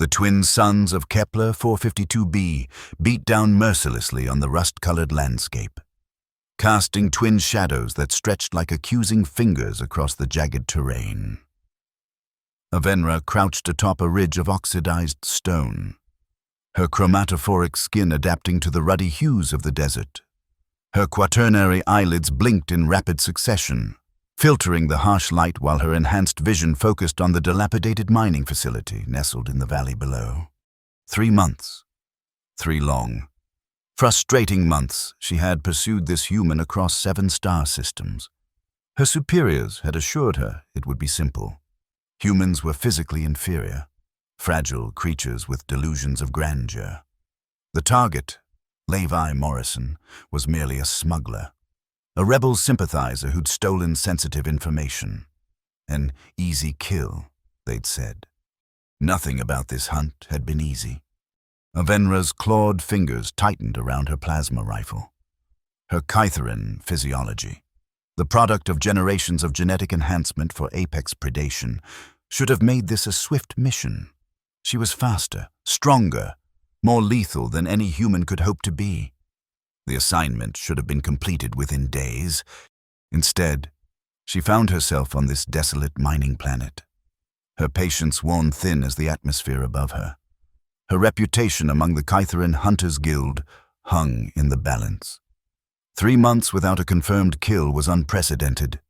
The twin suns of Kepler 452b beat down mercilessly on the rust-colored landscape, casting twin shadows that stretched like accusing fingers across the jagged terrain. Avenra crouched atop a ridge of oxidized stone, her chromatophoric skin adapting to the ruddy hues of the desert. Her quaternary eyelids blinked in rapid succession, filtering the harsh light while her enhanced vision focused on the dilapidated mining facility nestled in the valley below. 3 months. 3 long, frustrating months she had pursued this human across 7 star systems. Her superiors had assured her it would be simple. Humans were physically inferior, fragile creatures with delusions of grandeur. The target, Levi Morrison, was merely a smuggler, a rebel sympathizer who'd stolen sensitive information. An easy kill, they'd said. Nothing about this hunt had been easy. Avenra's clawed fingers tightened around her plasma rifle. Her Kytherin physiology, the product of generations of genetic enhancement for apex predation, should have made this a swift mission. She was faster, stronger, more lethal than any human could hope to be. The assignment should have been completed within days. Instead, she found herself on this desolate mining planet, her patience worn thin as the atmosphere above her. Her reputation among the Kytherin Hunters Guild hung in the balance. 3 months without a confirmed kill was unprecedented.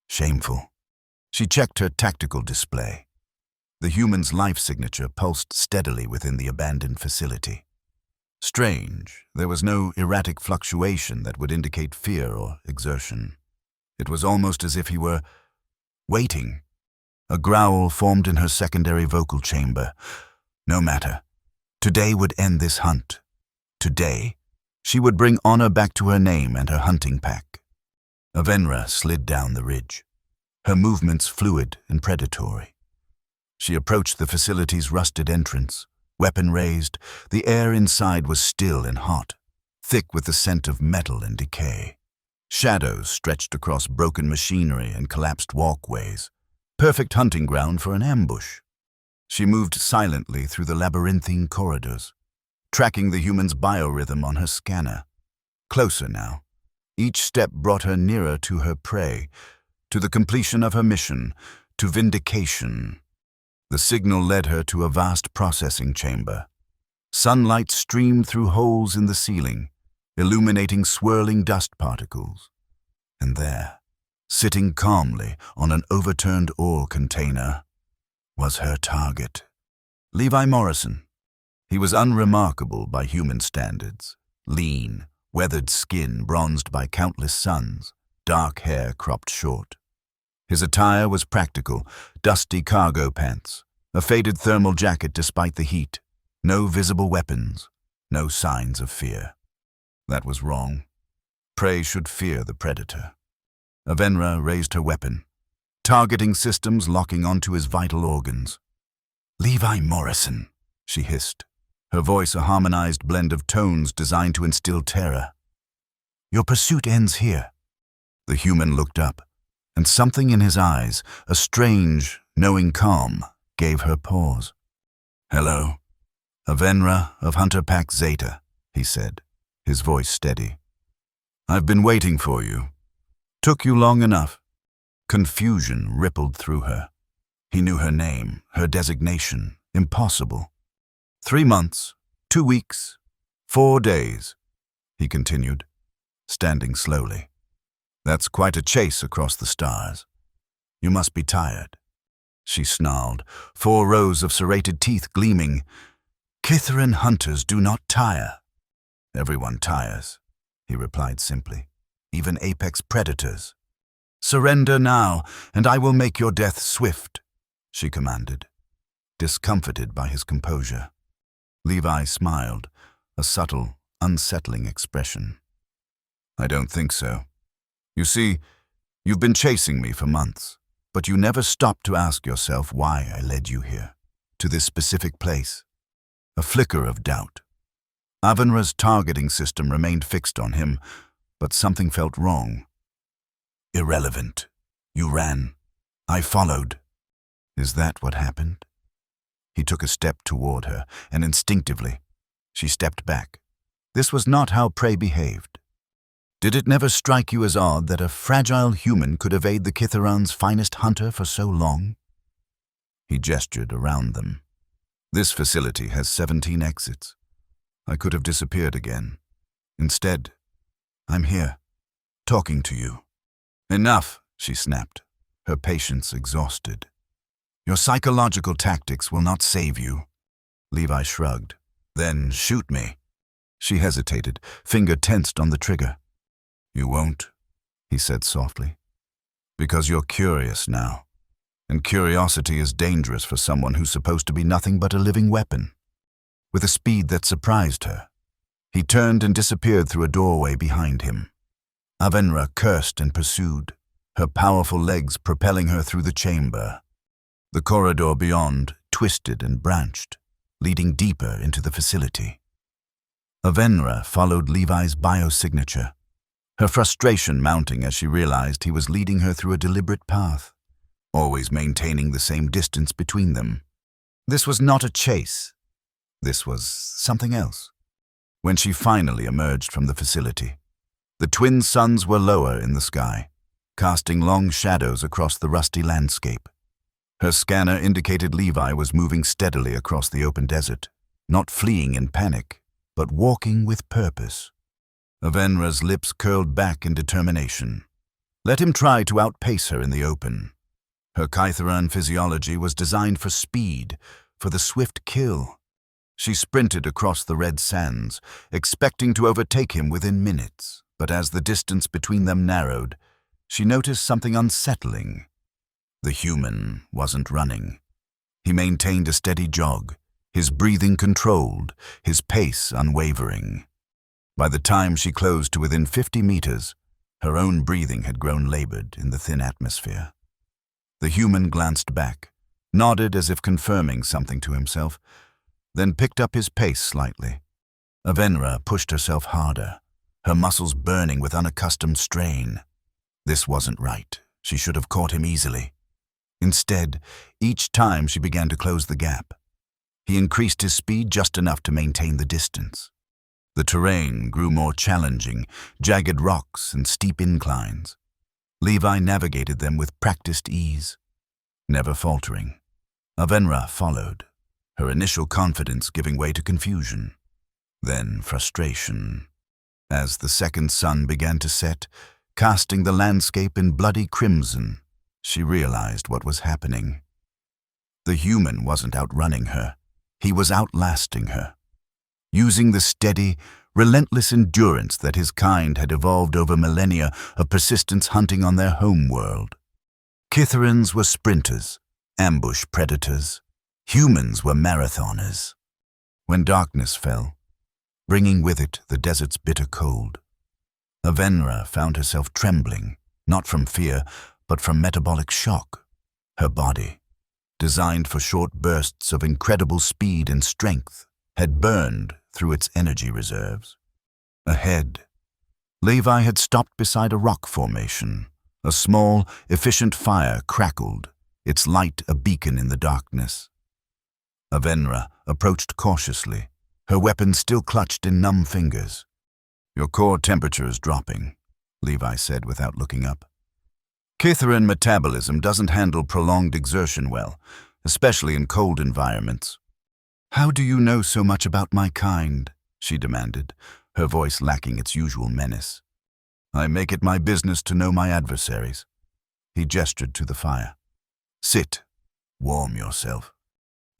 Shameful. She checked her tactical display. The human's life signature pulsed steadily within the abandoned facility. Strange, there was no erratic fluctuation that would indicate fear or exertion. It was almost as if he were waiting. A growl formed in her secondary vocal chamber. No matter. Today would end this hunt. Today, she would bring honor back to her name and her hunting pack. Avenra slid down the ridge, her movements fluid and predatory. She approached the facility's rusted entrance. Weapon raised, the air inside was still and hot, thick with the scent of metal and decay. Shadows stretched across broken machinery and collapsed walkways, perfect hunting ground for an ambush. She moved silently through the labyrinthine corridors, tracking the human's biorhythm on her scanner. Closer now. Each step brought her nearer to her prey, to the completion of her mission, to vindication. The signal led her to a vast processing chamber. Sunlight streamed through holes in the ceiling, illuminating swirling dust particles. And there, sitting calmly on an overturned ore container, was her target. Levi Morrison. He was unremarkable by human standards. Lean, weathered skin bronzed by countless suns, dark hair cropped short. His attire was practical, dusty cargo pants, a faded thermal jacket despite the heat, no visible weapons, no signs of fear. That was wrong. Prey should fear the predator. Avenra raised her weapon, targeting systems locking onto his vital organs. "Levi Morrison," she hissed, her voice a harmonized blend of tones designed to instill terror. "Your pursuit ends here." The human looked up, and something in his eyes, a strange, knowing calm, gave her pause. "Hello, Avenra of Hunter Pack Zeta," he said, his voice steady. "I've been waiting for you. Took you long enough." Confusion rippled through her. He knew her name, her designation. Impossible. 3 months, 2 weeks, 4 days, he continued, standing slowly. "That's quite a chase across the stars. You must be tired." She snarled, 4 rows of serrated teeth gleaming. "Kytherin hunters do not tire." "Everyone tires," he replied simply. "Even apex predators." "Surrender now, and I will make your death swift," she commanded, discomfited by his composure. Levi smiled, a subtle, unsettling expression. "I don't think so. You see, you've been chasing me for months, but you never stopped to ask yourself why I led you here, to this specific place." A flicker of doubt. Avenra's targeting system remained fixed on him, but something felt wrong. "Irrelevant. You ran. I followed." "Is that what happened?" He took a step toward her, and instinctively, she stepped back. This was not how prey behaved. Did it never strike you as odd that a fragile human could evade the Kitharan's finest hunter for so long? He gestured around them. This facility has 17 exits. I could have disappeared again. Instead, I'm here, talking to you. Enough, she snapped, her patience exhausted. Your psychological tactics will not save you. Levi shrugged. Then shoot me. She hesitated, finger tensed on the trigger. You won't, he said softly. Because you're curious now. And curiosity is dangerous for someone who's supposed to be nothing but a living weapon. With a speed that surprised her, he turned and disappeared through a doorway behind him. Avenra cursed and pursued, her powerful legs propelling her through the chamber. The corridor beyond twisted and branched, leading deeper into the facility. Avenra followed Levi's biosignature, her frustration mounting as she realized he was leading her through a deliberate path, always maintaining the same distance between them. This was not a chase. This was something else. When she finally emerged from the facility, the twin suns were lower in the sky, casting long shadows across the rusty landscape. Her scanner indicated Levi was moving steadily across the open desert, not fleeing in panic, but walking with purpose. Avenra's lips curled back in determination. Let him try to outpace her in the open. Her Kytheran physiology was designed for speed, for the swift kill. She sprinted across the red sands, expecting to overtake him within minutes, but as the distance between them narrowed, she noticed something unsettling. The human wasn't running. He maintained a steady jog, his breathing controlled, his pace unwavering. By the time she closed to within 50 meters, her own breathing had grown labored in the thin atmosphere. The human glanced back, nodded as if confirming something to himself, then picked up his pace slightly. Avenra pushed herself harder, her muscles burning with unaccustomed strain. This wasn't right. She should have caught him easily. Instead, each time she began to close the gap. He increased his speed just enough to maintain the distance. The terrain grew more challenging, jagged rocks and steep inclines. Levi navigated them with practiced ease, never faltering. Avenra followed, her initial confidence giving way to confusion, then frustration. As the second sun began to set, casting the landscape in bloody crimson, she realized what was happening. The human wasn't outrunning her. He was outlasting her, using the steady, relentless endurance that his kind had evolved over millennia of persistence hunting on their home world. Kitharans were sprinters, ambush predators. Humans were marathoners. When darkness fell, bringing with it the desert's bitter cold, Avenra found herself trembling, not from fear, but from metabolic shock. Her body, designed for short bursts of incredible speed and strength, had burned through its energy reserves. Ahead, Levi had stopped beside a rock formation. A small, efficient fire crackled, its light a beacon in the darkness. Avenra approached cautiously, her weapon still clutched in numb fingers. Your core temperature is dropping, Levi said without looking up. Kitharan metabolism doesn't handle prolonged exertion well, especially in cold environments. How do you know so much about my kind? She demanded, her voice lacking its usual menace. I make it my business to know my adversaries. He gestured to the fire. Sit, warm yourself.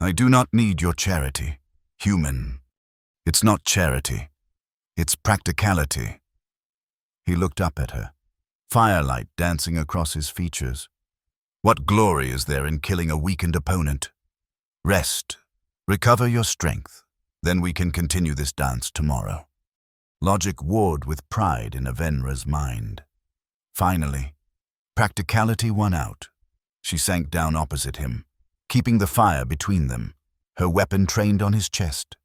I do not need your charity, human. It's not charity. It's practicality. He looked up at her, firelight dancing across his features. What glory is there in killing a weakened opponent? Rest. Recover your strength. Then we can continue this dance tomorrow. Logic warred with pride in Avenra's mind. Finally, practicality won out. She sank down opposite him, keeping the fire between them, her weapon trained on his chest.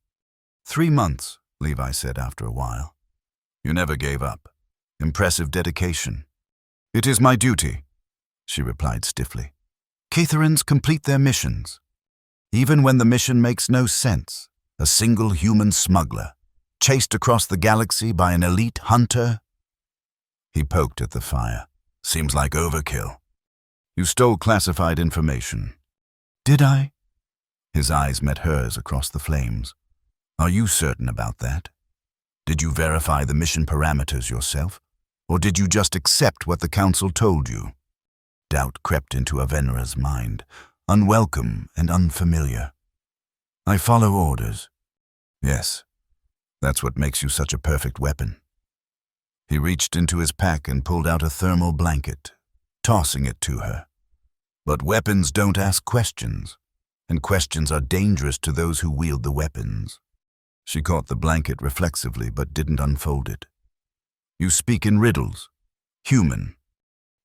3 months, Levi said after a while. You never gave up. Impressive dedication. It is my duty, she replied stiffly. Kitharans complete their missions. Even when the mission makes no sense, a single human smuggler, chased across the galaxy by an elite hunter? He poked at the fire. Seems like overkill. You stole classified information. Did I? His eyes met hers across the flames. Are you certain about that? Did you verify the mission parameters yourself? Or did you just accept what the Council told you? Doubt crept into Avenra's mind, unwelcome and unfamiliar. I follow orders. Yes, that's what makes you such a perfect weapon. He reached into his pack and pulled out a thermal blanket, tossing it to her. But weapons don't ask questions, and questions are dangerous to those who wield the weapons. She caught the blanket reflexively but didn't unfold it. You speak in riddles. Human.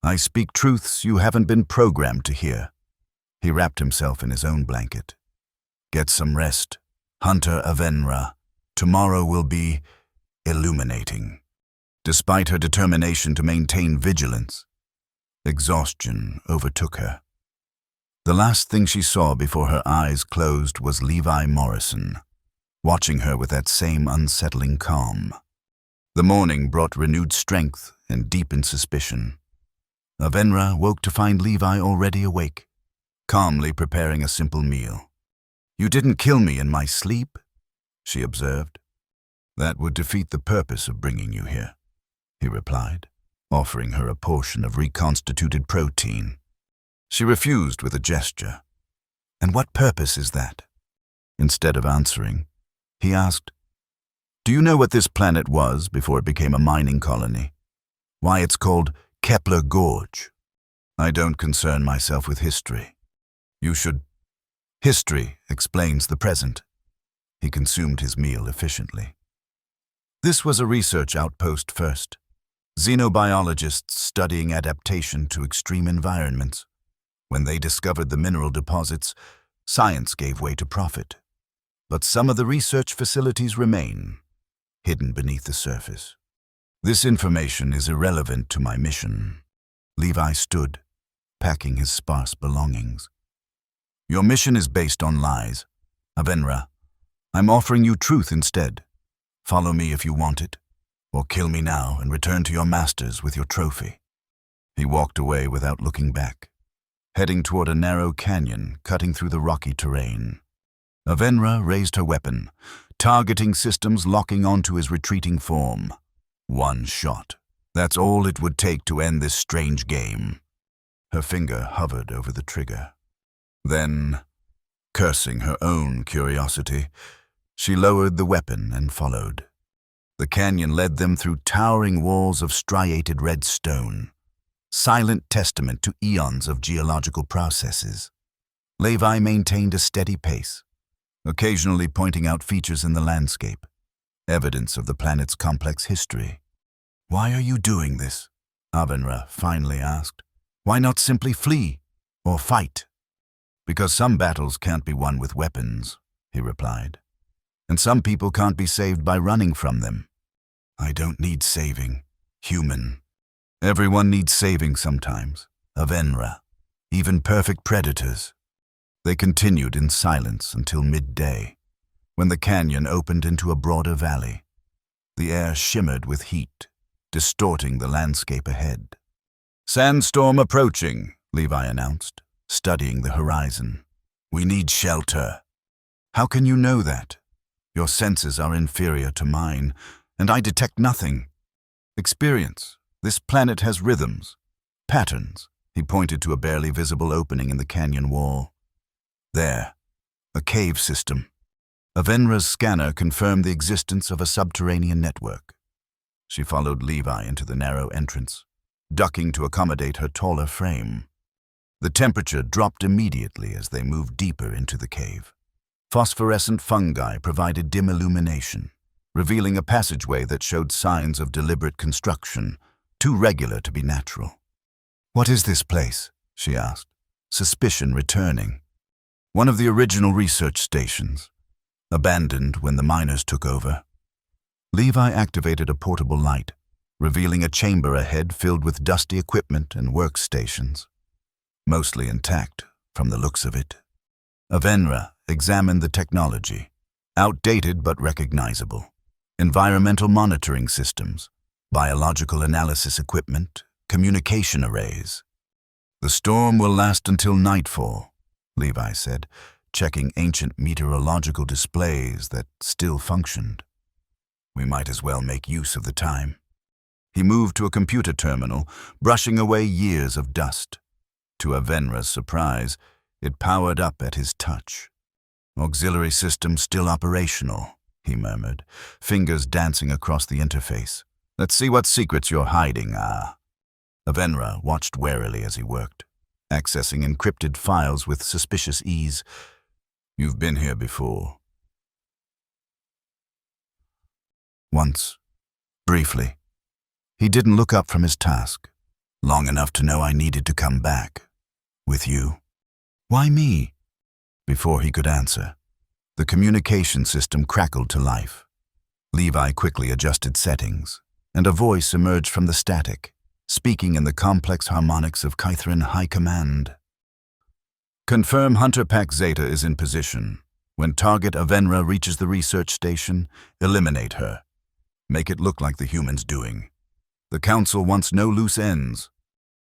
I speak truths you haven't been programmed to hear. He wrapped himself in his own blanket. Get some rest, Hunter Avenra. Tomorrow will be illuminating. Despite her determination to maintain vigilance, exhaustion overtook her. The last thing she saw before her eyes closed was Levi Morrison, watching her with that same unsettling calm. The morning brought renewed strength and deepened suspicion. Avenra woke to find Levi already awake, calmly preparing a simple meal. You didn't kill me in my sleep, she observed. That would defeat the purpose of bringing you here, he replied, offering her a portion of reconstituted protein. She refused with a gesture. And what purpose is that? Instead of answering, he asked, do you know what this planet was before it became a mining colony? Why it's called Kepler Gorge? I don't concern myself with history. You should. History explains the present. He consumed his meal efficiently. This was a research outpost first. Xenobiologists studying adaptation to extreme environments. When they discovered the mineral deposits, science gave way to profit. But some of the research facilities remain, hidden beneath the surface. This information is irrelevant to my mission. Levi stood, packing his sparse belongings. Your mission is based on lies. Avenra, I'm offering you truth instead. Follow me if you want it, or kill me now and return to your masters with your trophy. He walked away without looking back, heading toward a narrow canyon cutting through the rocky terrain. Avenra raised her weapon, targeting systems locking onto his retreating form. One shot. That's all it would take to end this strange game. Her finger hovered over the trigger. Then, cursing her own curiosity, she lowered the weapon and followed. The canyon led them through towering walls of striated red stone, silent testament to eons of geological processes. Levi maintained a steady pace, occasionally pointing out features in the landscape, evidence of the planet's complex history. Why are you doing this? Avenra finally asked. Why not simply flee or fight? Because some battles can't be won with weapons, he replied. And some people can't be saved by running from them. I don't need saving, human. Everyone needs saving sometimes, Avenra, even perfect predators. They continued in silence until midday, when the canyon opened into a broader valley. The air shimmered with heat, distorting the landscape ahead. Sandstorm approaching, Levi announced, studying the horizon. We need shelter. How can you know that? Your senses are inferior to mine, and I detect nothing. Experience. This planet has rhythms, patterns. He pointed to a barely visible opening in the canyon wall. There, a cave system. Avenra's scanner confirmed the existence of a subterranean network. She followed Levi into the narrow entrance, ducking to accommodate her taller frame. The temperature dropped immediately as they moved deeper into the cave. Phosphorescent fungi provided dim illumination, revealing a passageway that showed signs of deliberate construction, too regular to be natural. What is this place? She asked, suspicion returning. One of the original research stations, abandoned when the miners took over. Levi activated a portable light, revealing a chamber ahead filled with dusty equipment and workstations. Mostly intact, from the looks of it. Avenra examined the technology. Outdated but recognizable. Environmental monitoring systems, biological analysis equipment, communication arrays. "The storm will last until nightfall," Levi said, checking ancient meteorological displays that still functioned. "We might as well make use of the time." He moved to a computer terminal, brushing away years of dust. To Avenra's surprise, it powered up at his touch. "Auxiliary system still operational," he murmured, fingers dancing across the interface. "Let's see what secrets you're hiding, Avenra watched warily as he worked, accessing encrypted files with suspicious ease. "You've been here before." "Once. Briefly." He didn't look up from his task. "Long enough to know I needed to come back. With you." "Why me?" Before he could answer, the communication system crackled to life. Levi quickly adjusted settings, and a voice emerged from the static, speaking in the complex harmonics of Kythrin High Command. "Confirm Hunter Pack Zeta is in position. When target Avenra reaches the research station, eliminate her. Make it look like the human's doing. The Council wants no loose ends."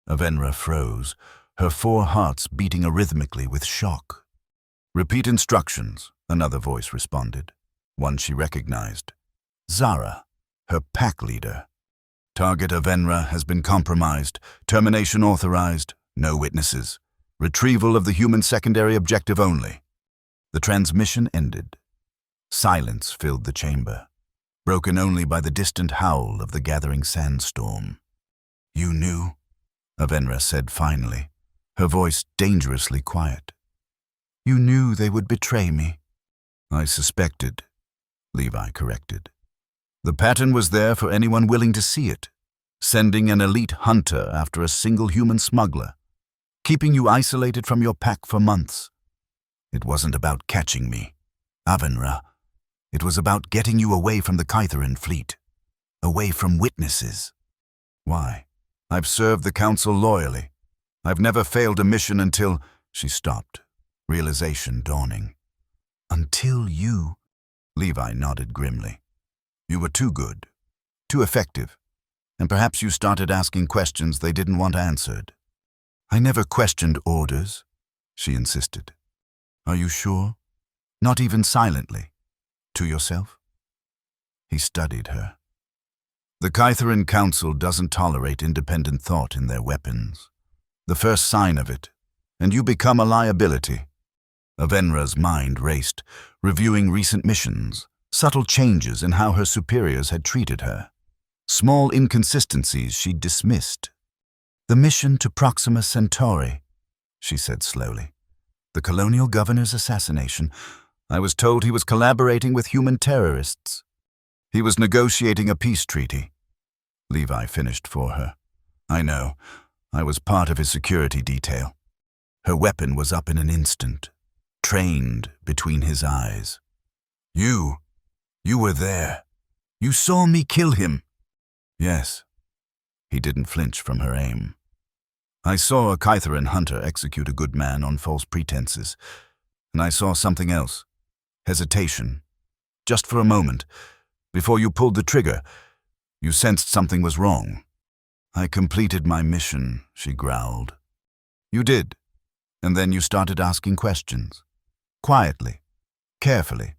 Avenra froze, her 4 hearts beating arrhythmically with shock. "Repeat instructions," another voice responded, one she recognized. Zara, her pack leader. "Target Avenra has been compromised. Termination authorized. No witnesses. Retrieval of the human secondary objective only." The transmission ended. Silence filled the chamber, broken only by the distant howl of the gathering sandstorm. "You knew?" Avenra said finally, her voice dangerously quiet. "You knew they would betray me." "I suspected," Levi corrected. "The pattern was there for anyone willing to see it, sending an elite hunter after a single human smuggler, keeping you isolated from your pack for months. It wasn't about catching me, Avenra. It was about getting you away from the Kytherin fleet, away from witnesses." "Why? I've served the Council loyally. I've never failed a mission until—" She stopped, realization dawning. "Until you—" Levi nodded grimly. "You were too good, too effective, and perhaps you started asking questions they didn't want answered." "I never questioned orders," she insisted. "Are you sure? Not even silently? To yourself?" He studied her. "The Kytherin Council doesn't tolerate independent thought in their weapons. The first sign of it, and you become a liability." Avenra's mind raced, reviewing recent missions, subtle changes in how her superiors had treated her. Small inconsistencies she'd dismissed. "The mission to Proxima Centauri," she said slowly. "The colonial governor's assassination. I was told he was collaborating with human terrorists. He was negotiating a peace treaty." Levi finished for her. "I know. I was part of his security detail." Her weapon was up in an instant, trained between his eyes. You were there. You saw me kill him." "Yes." He didn't flinch from her aim. "I saw a Kytherin hunter execute a good man on false pretenses, and I saw something else. Hesitation. Just for a moment. Before you pulled the trigger, you sensed something was wrong." "I completed my mission," she growled. "You did, and then you started asking questions. Quietly, carefully.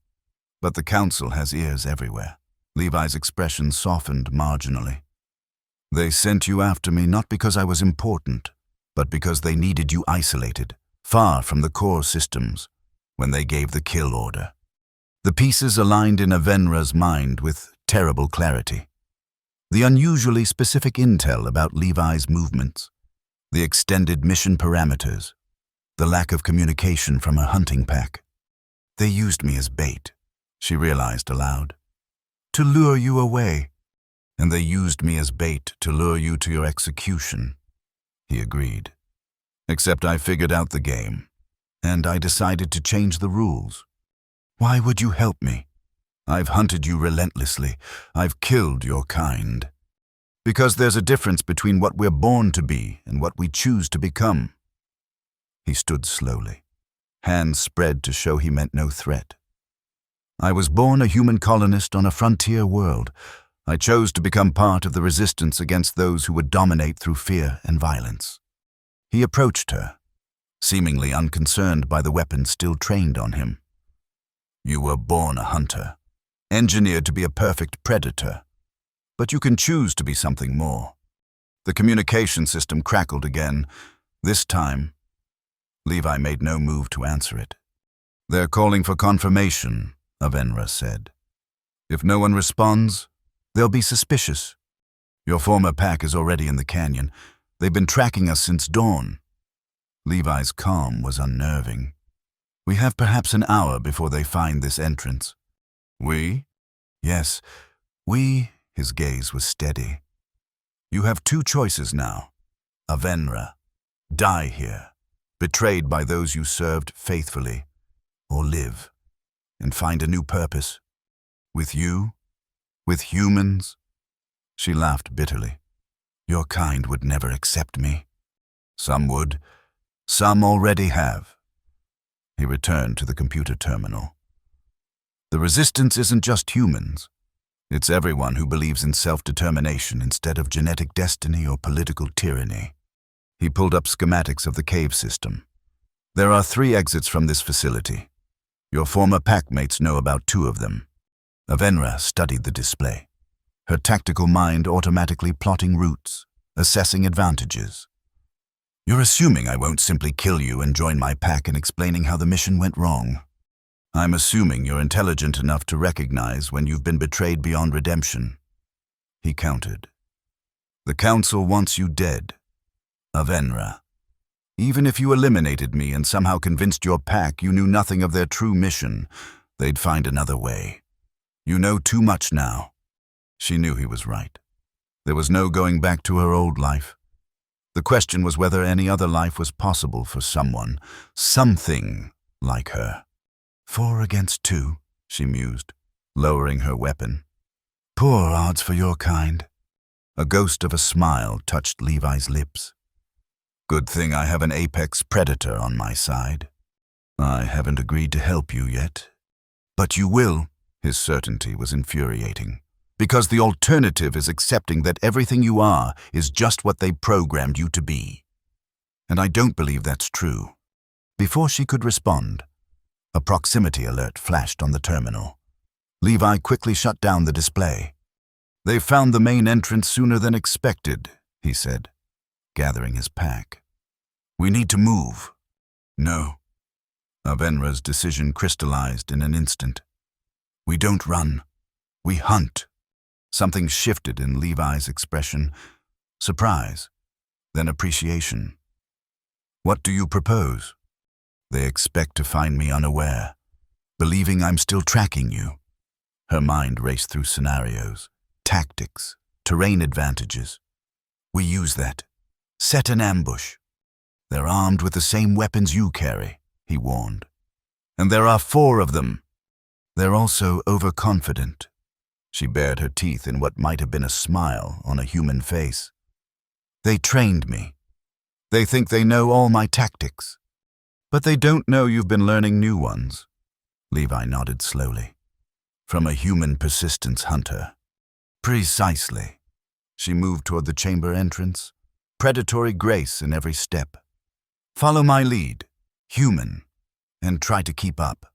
But the Council has ears everywhere." Levi's expression softened marginally. "They sent you after me not because I was important, but because they needed you isolated, far from the core systems, when they gave the kill order." The pieces aligned in Avenra's mind with terrible clarity. The unusually specific intel about Levi's movements, the extended mission parameters, the lack of communication from her hunting pack. "They used me as bait," she realized aloud. "To lure you away." "And they used me as bait to lure you to your execution," he agreed. "Except I figured out the game, and I decided to change the rules." "Why would you help me?" "I've hunted you relentlessly. I've killed your kind. Because there's a difference between what we're born to be and what we choose to become." He stood slowly, hands spread to show he meant no threat. I was born a human colonist on a frontier world. I chose to become part of the resistance against those who would dominate through fear and violence. He approached her, seemingly unconcerned by the weapon still trained on him. You were born a hunter, engineered to be a perfect predator. But you can choose to be something more. The communication system crackled again. This time, Levi made no move to answer it. They're calling for confirmation, Avenra said. If no one responds, they'll be suspicious. Your former pack is already in the canyon. They've been tracking us since dawn. Levi's calm was unnerving. We have perhaps an hour before they find this entrance. We? Yes, we. His gaze was steady. You have two choices now. Avenra, die here, betrayed by those you served faithfully, or live and find a new purpose. With you, with humans. She laughed bitterly. Your kind would never accept me. Some would. Some already have. He returned to the computer terminal. The resistance isn't just humans. It's everyone who believes in self-determination instead of genetic destiny or political tyranny. He pulled up schematics of the cave system. There are 3 exits from this facility. Your former packmates know about 2 of them. Avenra studied the display, her tactical mind automatically plotting routes, assessing advantages. You're assuming I won't simply kill you and join my pack in explaining how the mission went wrong. I'm assuming you're intelligent enough to recognize when you've been betrayed beyond redemption. He countered. The Council wants you dead. Avenra. Even if you eliminated me and somehow convinced your pack you knew nothing of their true mission, they'd find another way. You know too much now. She knew he was right. There was no going back to her old life. The question was whether any other life was possible for someone, something like her. 4 against 2, she mused, lowering her weapon. Poor odds for your kind. A ghost of a smile touched Levi's lips. Good thing I have an apex predator on my side. I haven't agreed to help you yet. But you will. His certainty was infuriating. Because the alternative is accepting that everything you are is just what they programmed you to be. And I don't believe that's true. Before she could respond, a proximity alert flashed on the terminal. Levi quickly shut down the display. They found the main entrance sooner than expected, he said, gathering his pack. We need to move. No. Avenra's decision crystallized in an instant. We don't run. We hunt. Something shifted in Levi's expression. Surprise, then appreciation. What do you propose? They expect to find me unaware, believing I'm still tracking you. Her mind raced through scenarios, tactics, terrain advantages. We use that. Set an ambush. They're armed with the same weapons you carry, he warned. And there are 4 of them. They're also overconfident. She bared her teeth in what might have been a smile on a human face. They trained me. They think they know all my tactics. But they don't know you've been learning new ones. Levi nodded slowly. From a human persistence hunter. Precisely. She moved toward the chamber entrance, predatory grace in every step. Follow my lead, human, and try to keep up.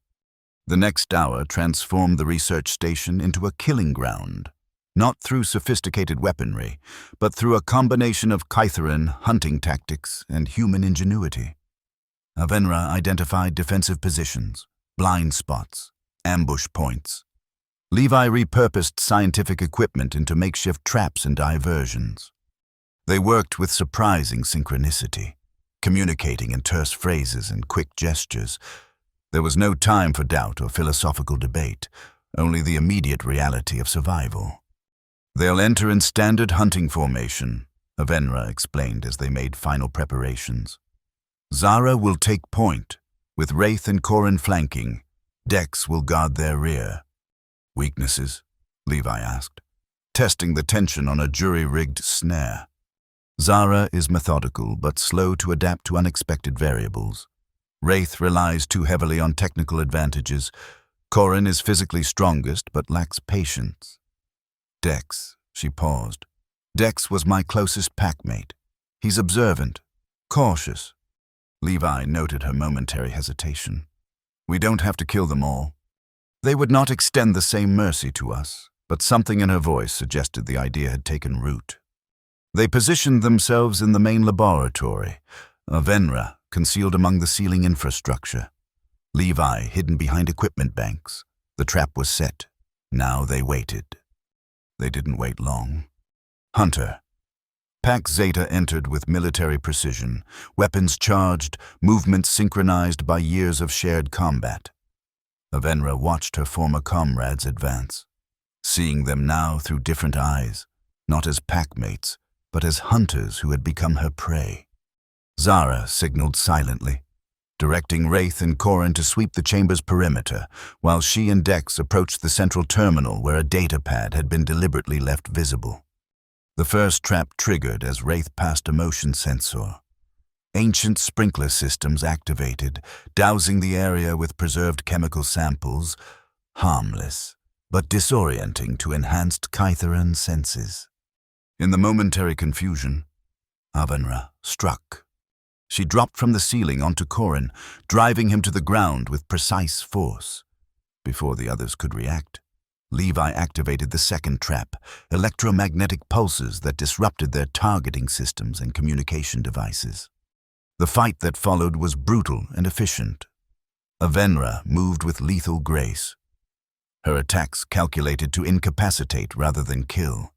The next hour transformed the research station into a killing ground, not through sophisticated weaponry, but through a combination of Kytheran hunting tactics and human ingenuity. Avenra identified defensive positions, blind spots, ambush points. Levi repurposed scientific equipment into makeshift traps and diversions. They worked with surprising synchronicity, communicating in terse phrases and quick gestures. There was no time for doubt or philosophical debate, only the immediate reality of survival. They'll enter in standard hunting formation, Avenra explained as they made final preparations. Zara will take point, with Wraith and Corin flanking. Dex will guard their rear. Weaknesses? Levi asked, testing the tension on a jury-rigged snare. Zara is methodical but slow to adapt to unexpected variables. Wraith relies too heavily on technical advantages. Corin is physically strongest but lacks patience. Dex, she paused. Dex was my closest packmate. He's observant, cautious. Levi noted her momentary hesitation. We don't have to kill them all. They would not extend the same mercy to us, but something in her voice suggested the idea had taken root. They positioned themselves in the main laboratory, Avenra concealed among the ceiling infrastructure. Levi hidden behind equipment banks. The trap was set. Now they waited. They didn't wait long. Hunter. Pack Zeta entered with military precision, weapons charged, movements synchronized by years of shared combat. Avenra watched her former comrades advance, seeing them now through different eyes, not as packmates, but as hunters who had become her prey. Zara signaled silently, directing Wraith and Corin to sweep the chamber's perimeter, while she and Dex approached the central terminal where a data pad had been deliberately left visible. The first trap triggered as Wraith passed a motion sensor. Ancient sprinkler systems activated, dousing the area with preserved chemical samples, harmless, but disorienting to enhanced Kytheran senses. In the momentary confusion, Avenra struck. She dropped from the ceiling onto Corin, driving him to the ground with precise force. Before the others could react, Levi activated the second trap, electromagnetic pulses that disrupted their targeting systems and communication devices. The fight that followed was brutal and efficient. Avenra moved with lethal grace, her attacks calculated to incapacitate rather than kill.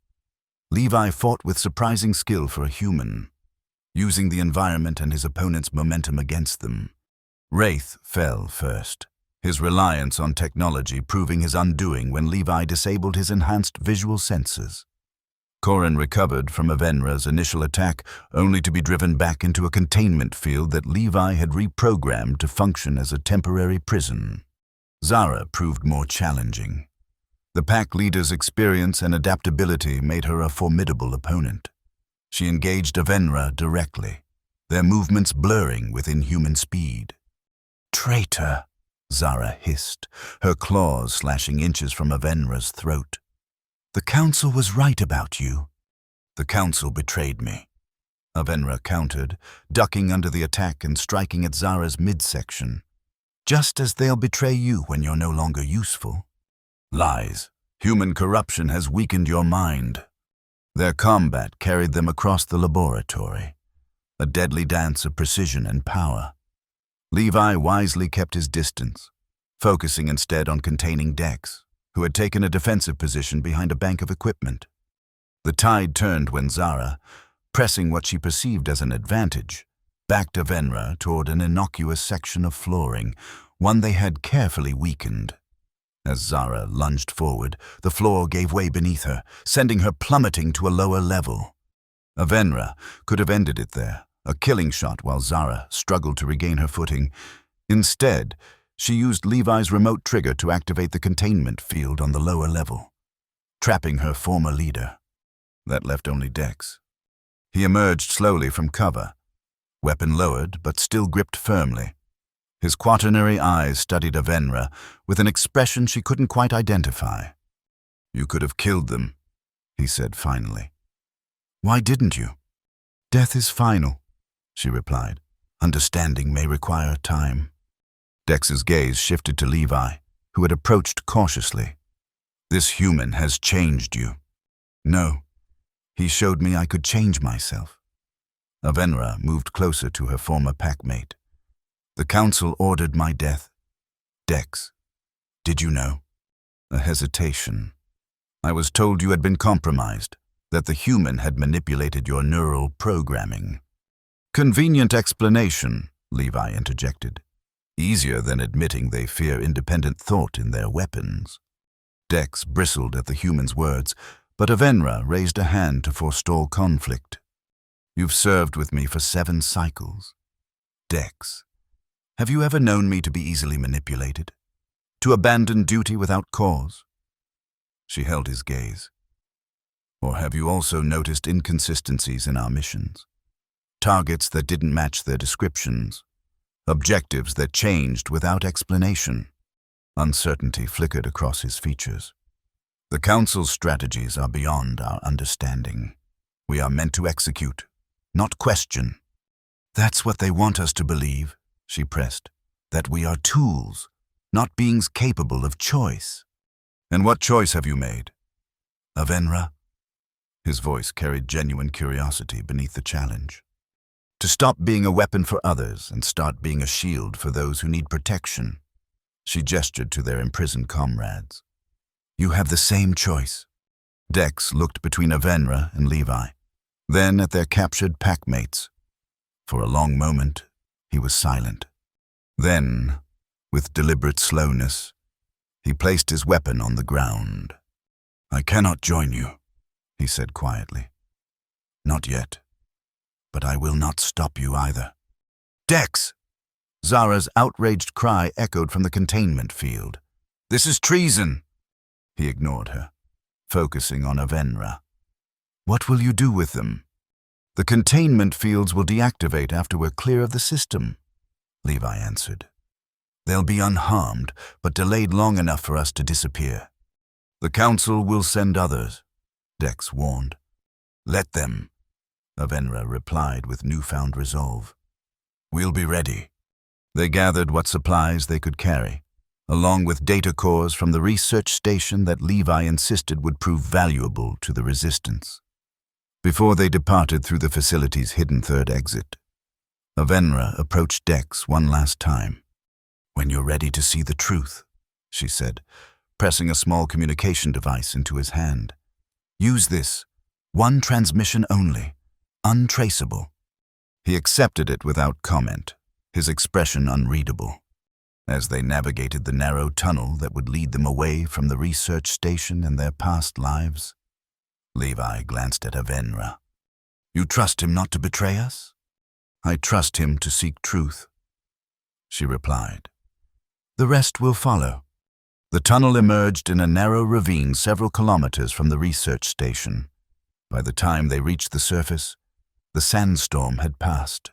Levi fought with surprising skill for a human, using the environment and his opponent's momentum against them. Wraith fell first, his reliance on technology proving his undoing when Levi disabled his enhanced visual sensors. Corin recovered from Avenra's initial attack, only to be driven back into a containment field that Levi had reprogrammed to function as a temporary prison. Zara proved more challenging. The pack leader's experience and adaptability made her a formidable opponent. She engaged Avenra directly, their movements blurring with inhuman speed. "Traitor," Zara hissed, her claws slashing inches from Avenra's throat. "The Council was right about you." "The Council betrayed me," Avenra countered, ducking under the attack and striking at Zara's midsection. "Just as they'll betray you when you're no longer useful." "Lies. Human corruption has weakened your mind." Their combat carried them across the laboratory, a deadly dance of precision and power. Levi wisely kept his distance, focusing instead on containing Dex, who had taken a defensive position behind a bank of equipment. The tide turned when Zara, pressing what she perceived as an advantage, backed Avenra toward an innocuous section of flooring, one they had carefully weakened. As Zara lunged forward, the floor gave way beneath her, sending her plummeting to a lower level. Avenra could have ended it there, a killing shot while Zara struggled to regain her footing. Instead, she used Levi's remote trigger to activate the containment field on the lower level, trapping her former leader. That left only Dex. He emerged slowly from cover, weapon lowered but still gripped firmly. His quaternary eyes studied Avenra with an expression she couldn't quite identify. "You could have killed them," he said finally. "Why didn't you?" "Death is final," she replied. "Understanding may require time." Dex's gaze shifted to Levi, who had approached cautiously. "This human has changed you." "No. He showed me I could change myself." Avenra moved closer to her former packmate. "The Council ordered my death. Dex, did you know?" A hesitation. "I was told you had been compromised, that the human had manipulated your neural programming." "Convenient explanation," Levi interjected. "Easier than admitting they fear independent thought in their weapons." Dex bristled at the human's words, but Avenra raised a hand to forestall conflict. "You've served with me for 7 cycles. Dex, have you ever known me to be easily manipulated? To abandon duty without cause?" She held his gaze. "Or have you also noticed inconsistencies in our missions? Targets that didn't match their descriptions? Objectives that changed without explanation. Uncertainty flickered across his features. The Council's strategies are beyond our understanding. We are meant to execute, not question. That's what they want us to believe, she pressed, that we are tools, not beings capable of choice. And what choice have you made? Avenra? His voice carried genuine curiosity beneath the challenge. To stop being a weapon for others and start being a shield for those who need protection. She gestured to their imprisoned comrades. You have the same choice. Dex looked between Avenra and Levi, then at their captured packmates. For a long moment, he was silent. Then, with deliberate slowness, he placed his weapon on the ground. I cannot join you, he said quietly. Not yet, but I will not stop you either. Dex! Zara's outraged cry echoed from the containment field. This is treason! He ignored her, focusing on Avenra. What will you do with them? The containment fields will deactivate after we're clear of the system, Levi answered. They'll be unharmed, but delayed long enough for us to disappear. The Council will send others, Dex warned. Let them, Avenra replied with newfound resolve. We'll be ready. They gathered what supplies they could carry, along with data cores from the research station that Levi insisted would prove valuable to the Resistance. Before they departed through the facility's hidden third exit, Avenra approached Dex one last time. When you're ready to see the truth, she said, pressing a small communication device into his hand. Use this. One transmission only. Untraceable. He accepted it without comment, his expression unreadable. As they navigated the narrow tunnel that would lead them away from the research station and their past lives, Levi glanced at Avenra. You trust him not to betray us? I trust him to seek truth, she replied. The rest will follow. The tunnel emerged in a narrow ravine several kilometers from the research station. By the time they reached the surface, the sandstorm had passed.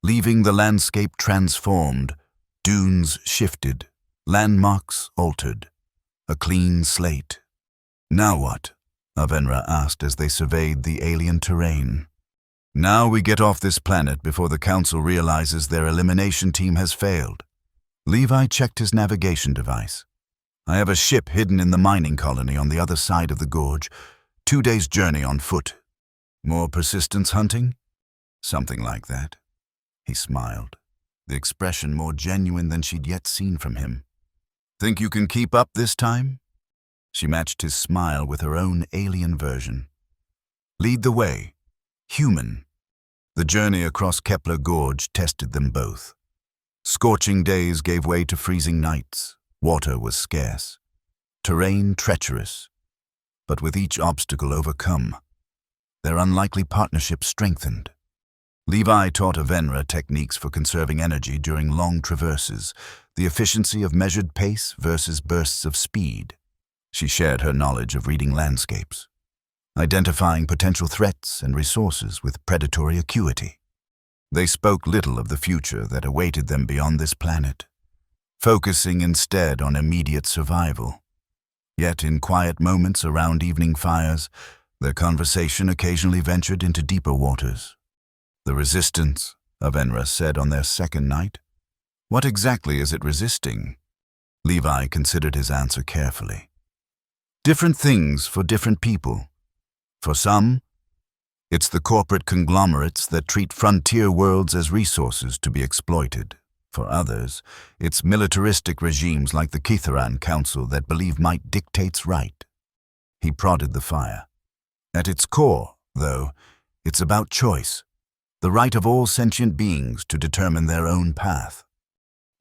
Leaving the landscape transformed, dunes shifted, landmarks altered. A clean slate. Now what? Avenra asked as they surveyed the alien terrain. Now we get off this planet before the Council realizes their elimination team has failed. Levi checked his navigation device. I have a ship hidden in the mining colony on the other side of the gorge. 2 days' journey on foot. More persistence hunting? Something like that. He smiled, the expression more genuine than she'd yet seen from him. Think you can keep up this time? She matched his smile with her own alien version. Lead the way. Human. The journey across Kepler Gorge tested them both. Scorching days gave way to freezing nights. Water was scarce. Terrain treacherous. But with each obstacle overcome, their unlikely partnership strengthened. Levi taught Avenra techniques for conserving energy during long traverses, the efficiency of measured pace versus bursts of speed. She shared her knowledge of reading landscapes, identifying potential threats and resources with predatory acuity. They spoke little of the future that awaited them beyond this planet, focusing instead on immediate survival. Yet in quiet moments around evening fires, their conversation occasionally ventured into deeper waters. The Resistance, Avenra said on their second night. What exactly is it resisting? Levi considered his answer carefully. Different things for different people. For some, it's the corporate conglomerates that treat frontier worlds as resources to be exploited. For others, it's militaristic regimes like the Kitharan Council that believe might dictates right. He prodded the fire. At its core, though, it's about choice, the right of all sentient beings to determine their own path.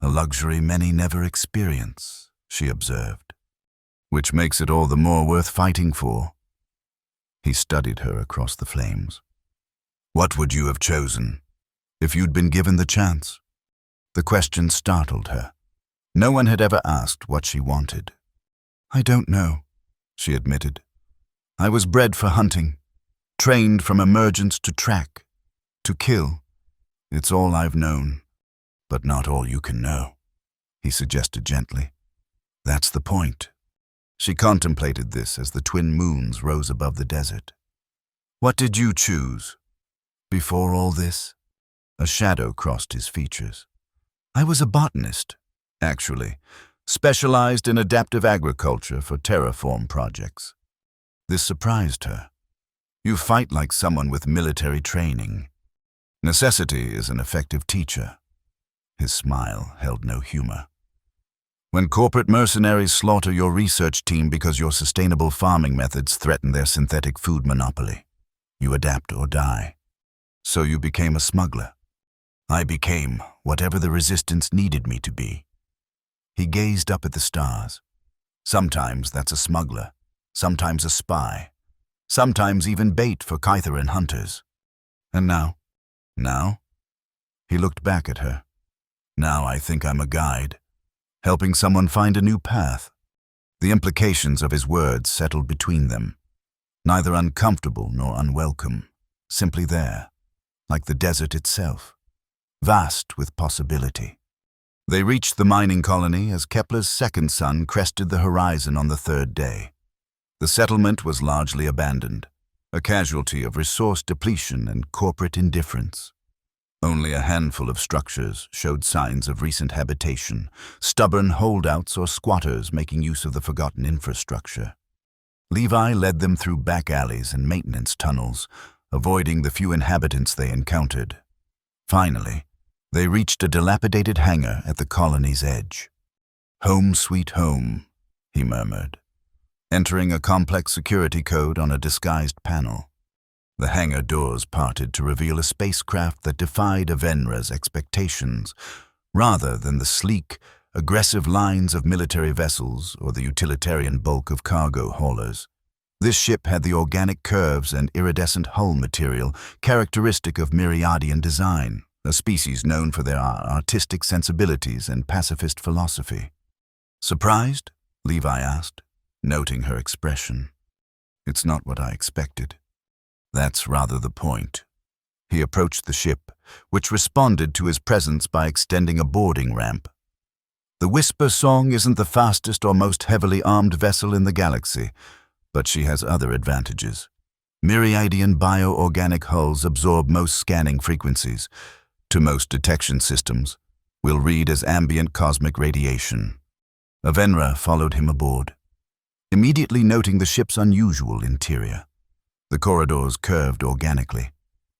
A luxury many never experience, she observed, which makes it all the more worth fighting for. He studied her across the flames. What would you have chosen if you'd been given the chance? The question startled her. No one had ever asked what she wanted. I don't know, she admitted. I was bred for hunting, trained from emergence to track, to kill. It's all I've known. But not all you can know, he suggested gently. That's the point. She contemplated this as the twin moons rose above the desert. What did you choose? Before all this? A shadow crossed his features. I was a botanist, actually, specialized in adaptive agriculture for terraform projects. This surprised her. You fight like someone with military training. Necessity is an effective teacher. His smile held no humor. When corporate mercenaries slaughter your research team because your sustainable farming methods threaten their synthetic food monopoly, you adapt or die. So you became a smuggler. I became whatever the resistance needed me to be. He gazed up at the stars. Sometimes that's a smuggler, sometimes a spy, sometimes even bait for Kytheran hunters. And now? Now? He looked back at her. Now I think I'm a guide, helping someone find a new path. The implications of his words settled between them, neither uncomfortable nor unwelcome, simply there, like the desert itself, vast with possibility. They reached the mining colony as Kepler's second sun crested the horizon on the third day. The settlement was largely abandoned, a casualty of resource depletion and corporate indifference. Only a handful of structures showed signs of recent habitation, stubborn holdouts or squatters making use of the forgotten infrastructure. Levi led them through back alleys and maintenance tunnels, avoiding the few inhabitants they encountered. Finally, they reached a dilapidated hangar at the colony's edge. Home sweet home, he murmured, entering a complex security code on a disguised panel. The hangar doors parted to reveal a spacecraft that defied Avenra's expectations, rather than the sleek, aggressive lines of military vessels or the utilitarian bulk of cargo haulers. This ship had the organic curves and iridescent hull material characteristic of Myriadian design, a species known for their artistic sensibilities and pacifist philosophy. Surprised? Levi asked, noting her expression. It's not what I expected. That's rather the point. He approached the ship, which responded to his presence by extending a boarding ramp. The Whisper Song isn't the fastest or most heavily armed vessel in the galaxy, but she has other advantages. Myriadian bioorganic hulls absorb most scanning frequencies. To most detection systems, will read as ambient cosmic radiation. Avenra followed him aboard, immediately noting the ship's unusual interior. The corridors curved organically,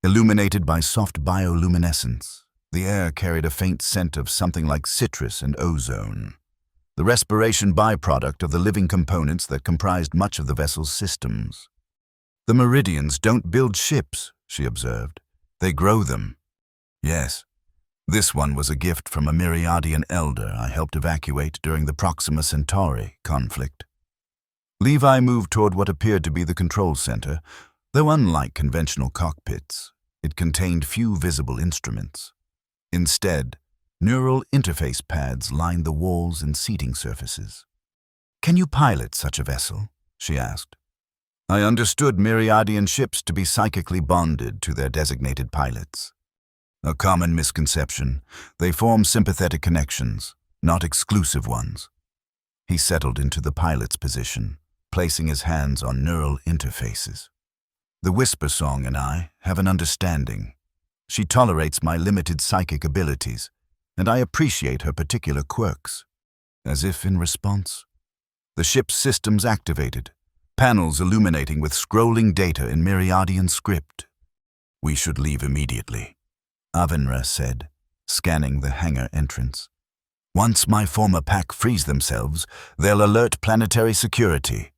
illuminated by soft bioluminescence. The air carried a faint scent of something like citrus and ozone, the respiration byproduct of the living components that comprised much of the vessel's systems. The Meridians don't build ships, she observed. They grow them. Yes, this one was a gift from a Myriadian elder I helped evacuate during the Proxima Centauri conflict. Levi moved toward what appeared to be the control center, though unlike conventional cockpits, it contained few visible instruments. Instead, neural interface pads lined the walls and seating surfaces. Can you pilot such a vessel? She asked. I understood Myriadian ships to be psychically bonded to their designated pilots. A common misconception. They form sympathetic connections, not exclusive ones. He settled into the pilot's position, placing his hands on neural interfaces. The Whisper Song and I have an understanding. She tolerates my limited psychic abilities, and I appreciate her particular quirks. As if in response, the ship's systems activated, panels illuminating with scrolling data in Myriadian script. We should leave immediately, Avenra said, scanning the hangar entrance. Once my former pack frees themselves, they'll alert planetary security.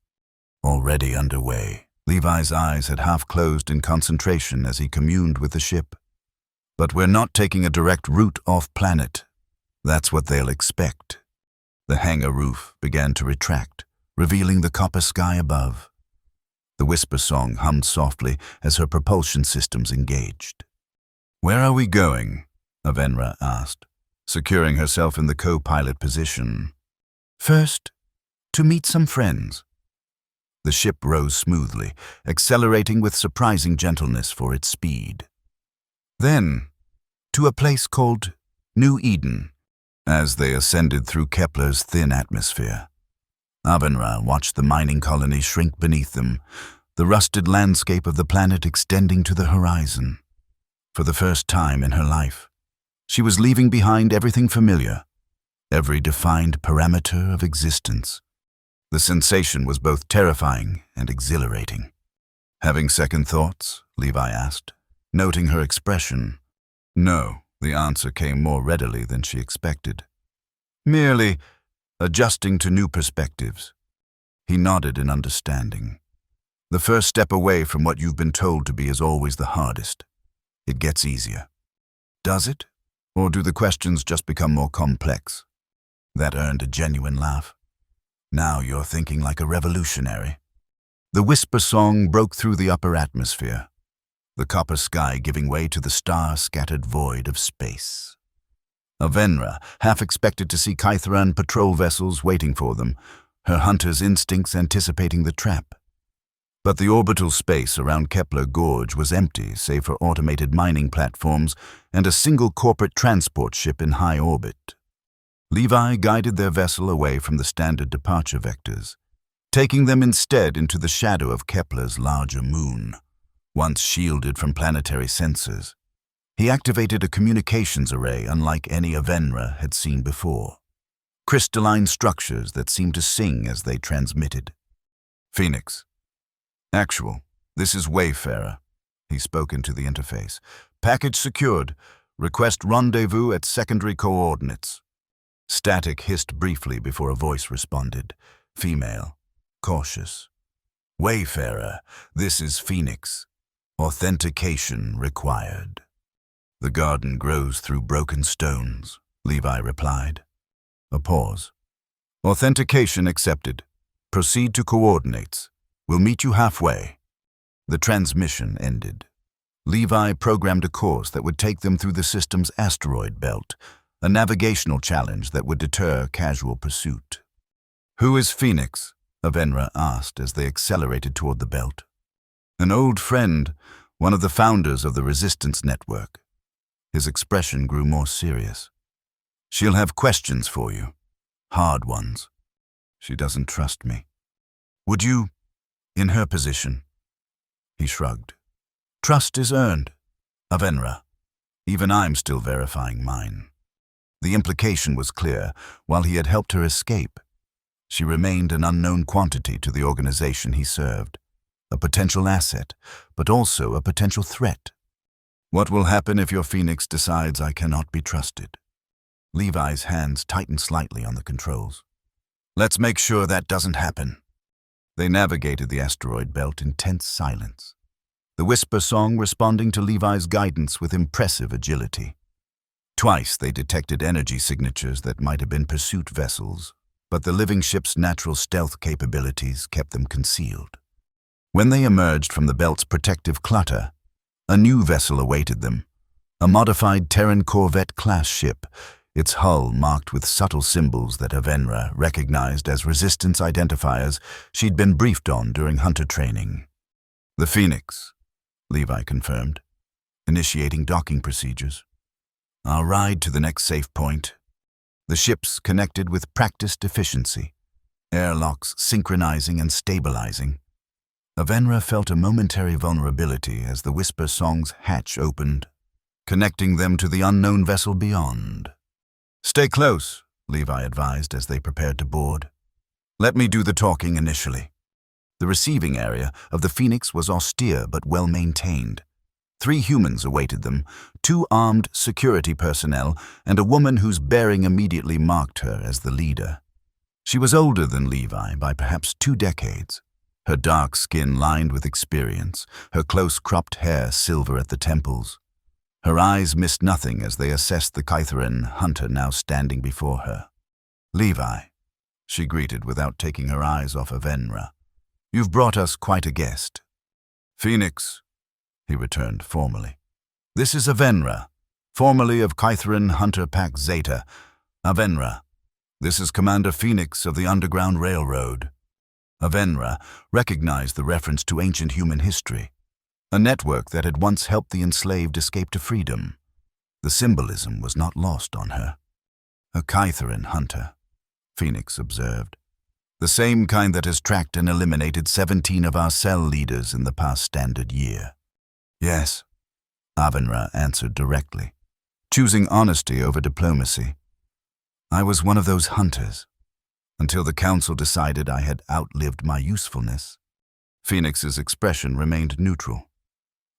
Already underway. Levi's eyes had half closed in concentration as he communed with the ship. But we're not taking a direct route off-planet. That's what they'll expect. The hangar roof began to retract, revealing the copper sky above. The Whisper Song hummed softly as her propulsion systems engaged. Where are we going? Avenra asked, securing herself in the co-pilot position. First, to meet some friends. The ship rose smoothly, accelerating with surprising gentleness for its speed. Then, to a place called New Eden, as they ascended through Kepler's thin atmosphere. Avenra watched the mining colony shrink beneath them, the rusted landscape of the planet extending to the horizon. For the first time in her life, she was leaving behind everything familiar, every defined parameter of existence. The sensation was both terrifying and exhilarating. "Having second thoughts?" Levi asked, noting her expression. No, the answer came more readily than she expected. "Merely adjusting to new perspectives." He nodded in understanding. "The first step away from what you've been told to be is always the hardest. It gets easier." "Does it? Or do the questions just become more complex?" That earned a genuine laugh. "Now you're thinking like a revolutionary." The whisper song broke through the upper atmosphere, the copper sky giving way to the star-scattered void of space. Avenra half expected to see Kytheran patrol vessels waiting for them, her hunter's instincts anticipating the trap. But the orbital space around Kepler Gorge was empty save for automated mining platforms and a single corporate transport ship in high orbit. Levi guided their vessel away from the standard departure vectors, taking them instead into the shadow of Kepler's larger moon, once shielded from planetary sensors. He activated a communications array unlike any Avenra had seen before. Crystalline structures that seemed to sing as they transmitted. "Phoenix. Actual, this is Wayfarer," he spoke into the interface. "Package secured. Request rendezvous at secondary coordinates." Static hissed briefly before a voice responded. Female. Cautious. "Wayfarer, this is Phoenix. Authentication required." "The garden grows through broken stones," Levi replied. A pause. "Authentication accepted. Proceed to coordinates. We'll meet you halfway." The transmission ended. Levi programmed a course that would take them through the system's asteroid belt, a navigational challenge that would deter casual pursuit. "Who is Phoenix?" Avenra asked as they accelerated toward the belt. "An old friend, one of the founders of the Resistance Network." His expression grew more serious. "She'll have questions for you. Hard ones. She doesn't trust me. Would you, in her position?" He shrugged. "Trust is earned, Avenra. Even I'm still verifying mine." The implication was clear. While he had helped her escape, she remained an unknown quantity to the organization he served. A potential asset, but also a potential threat. "What will happen if your Phoenix decides I cannot be trusted?" Levi's hands tightened slightly on the controls. "Let's make sure that doesn't happen." They navigated the asteroid belt in tense silence, the whisper song responding to Levi's guidance with impressive agility. Twice they detected energy signatures that might have been pursuit vessels, but the living ship's natural stealth capabilities kept them concealed. When they emerged from the belt's protective clutter, a new vessel awaited them, a modified Terran Corvette-class ship, its hull marked with subtle symbols that Avenra recognized as resistance identifiers she'd been briefed on during hunter training. "The Phoenix," Levi confirmed, initiating docking procedures. "I'll ride to the next safe point." The ships connected with practiced efficiency, airlocks synchronizing and stabilizing. Avenra felt a momentary vulnerability as the whisper song's hatch opened, connecting them to the unknown vessel beyond. "Stay close," Levi advised as they prepared to board. "Let me do the talking initially." The receiving area of the Phoenix was austere but well-maintained. 3 humans awaited them, 2 armed security personnel, and a woman whose bearing immediately marked her as the leader. She was older than Levi by perhaps 2 decades, her dark skin lined with experience, her close-cropped hair silver at the temples. Her eyes missed nothing as they assessed the Kytheran hunter now standing before her. "Levi," she greeted without taking her eyes off Avenra. "You've brought us quite a guest." "Phoenix," he returned formally. "This is Avenra, formerly of Kytheran Hunter Pack Zeta. Avenra, this is Commander Phoenix of the Underground Railroad." Avenra recognized the reference to ancient human history, a network that had once helped the enslaved escape to freedom. The symbolism was not lost on her. A Kytherin hunter, Phoenix observed. The same kind that has tracked and eliminated 17 of our cell leaders in the past standard year. Yes, Avenra answered directly, choosing honesty over diplomacy. I was one of those hunters, until the council decided I had outlived my usefulness. Phoenix's expression remained neutral.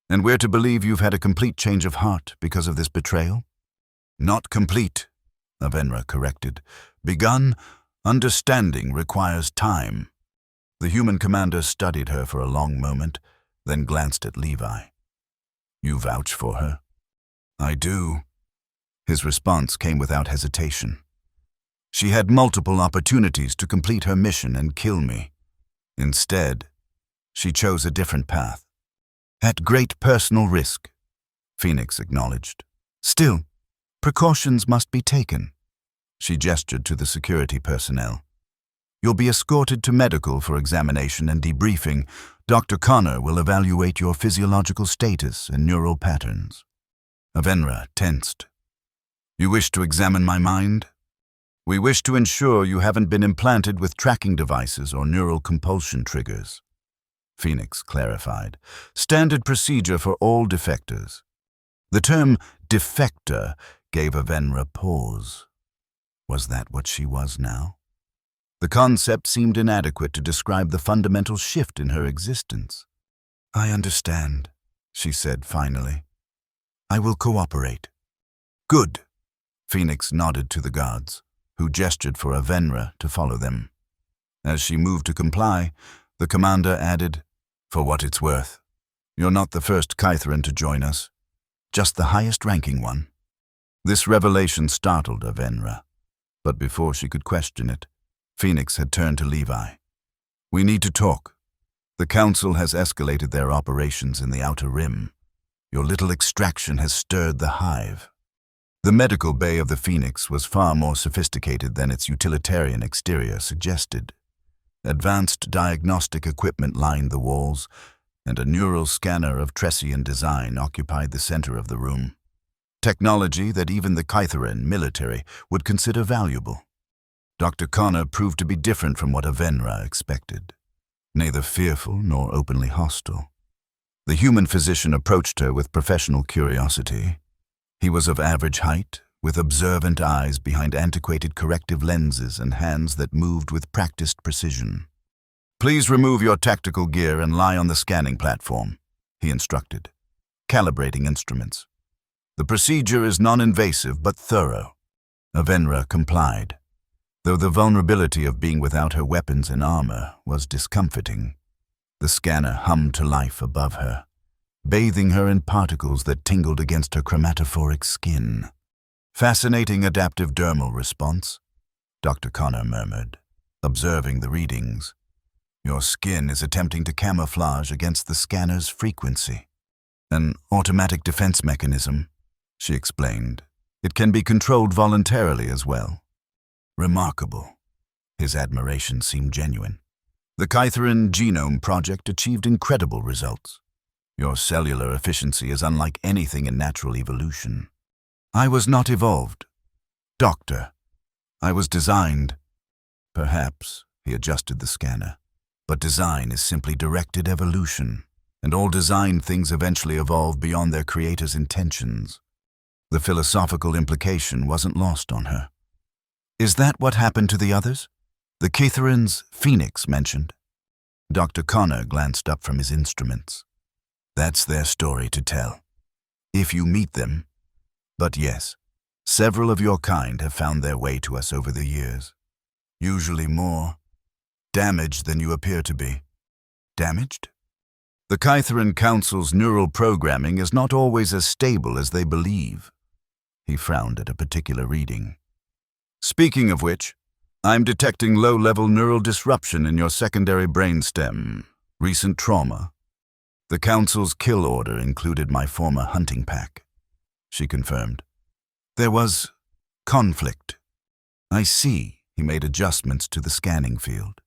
And we're to believe you've had a complete change of heart because of this betrayal? Not complete, Avenra corrected. Begun, understanding requires time. The human commander studied her for a long moment, then glanced at Levi. You vouch for her? I do. His response came without hesitation. She had multiple opportunities to complete her mission and kill me. Instead, she chose a different path. At great personal risk, Phoenix acknowledged. Still, precautions must be taken. She gestured to the security personnel. You'll be escorted to medical for examination and debriefing. Dr. Connor will evaluate your physiological status and neural patterns. Avenra tensed. You wish to examine my mind? We wish to ensure you haven't been implanted with tracking devices or neural compulsion triggers. Phoenix clarified. Standard procedure for all defectors. The term defector gave Avenra pause. Was that what she was now? The concept seemed inadequate to describe the fundamental shift in her existence. I understand, she said finally. I will cooperate. Good. Phoenix nodded to the guards, who gestured for Avenra to follow them. As she moved to comply, the commander added, For what it's worth, you're not the first Kytherin to join us, just the highest-ranking one. This revelation startled Avenra, but before she could question it, Phoenix had turned to Levi. We need to talk. The Council has escalated their operations in the Outer Rim. Your little extraction has stirred the hive. The medical bay of the Phoenix was far more sophisticated than its utilitarian exterior suggested. Advanced diagnostic equipment lined the walls, and a neural scanner of Tressian design occupied the center of the room. Technology that even the Kytherin military would consider valuable. Dr. Connor proved to be different from what Avenra expected. Neither fearful nor openly hostile. The human physician approached her with professional curiosity. He was of average height, with observant eyes behind antiquated corrective lenses and hands that moved with practiced precision. Please remove your tactical gear and lie on the scanning platform, he instructed, calibrating instruments. The procedure is non-invasive but thorough. Avenra complied, though the vulnerability of being without her weapons and armor was discomforting. The scanner hummed to life above her, bathing her in particles that tingled against her chromatophoric skin. Fascinating adaptive dermal response, Dr. Connor murmured, observing the readings. Your skin is attempting to camouflage against the scanner's frequency. An automatic defense mechanism, she explained. It can be controlled voluntarily as well. Remarkable. His admiration seemed genuine. The Kytherin Genome Project achieved incredible results. Your cellular efficiency is unlike anything in natural evolution. I was not evolved. Doctor. I was designed. Perhaps, he adjusted the scanner. But design is simply directed evolution, and all designed things eventually evolve beyond their creator's intentions. The philosophical implication wasn't lost on her. Is that what happened to the others? The Kytherins Phoenix mentioned. Dr. Connor glanced up from his instruments. That's their story to tell. If you meet them. But yes, several of your kind have found their way to us over the years. Usually more damaged than you appear to be. Damaged? The Kytherin Council's neural programming is not always as stable as they believe. He frowned at a particular reading. Speaking of which, I'm detecting low-level neural disruption in your secondary brainstem. Recent trauma. The Council's kill order included my former hunting pack, she confirmed. There was conflict. I see, he made adjustments to the scanning field.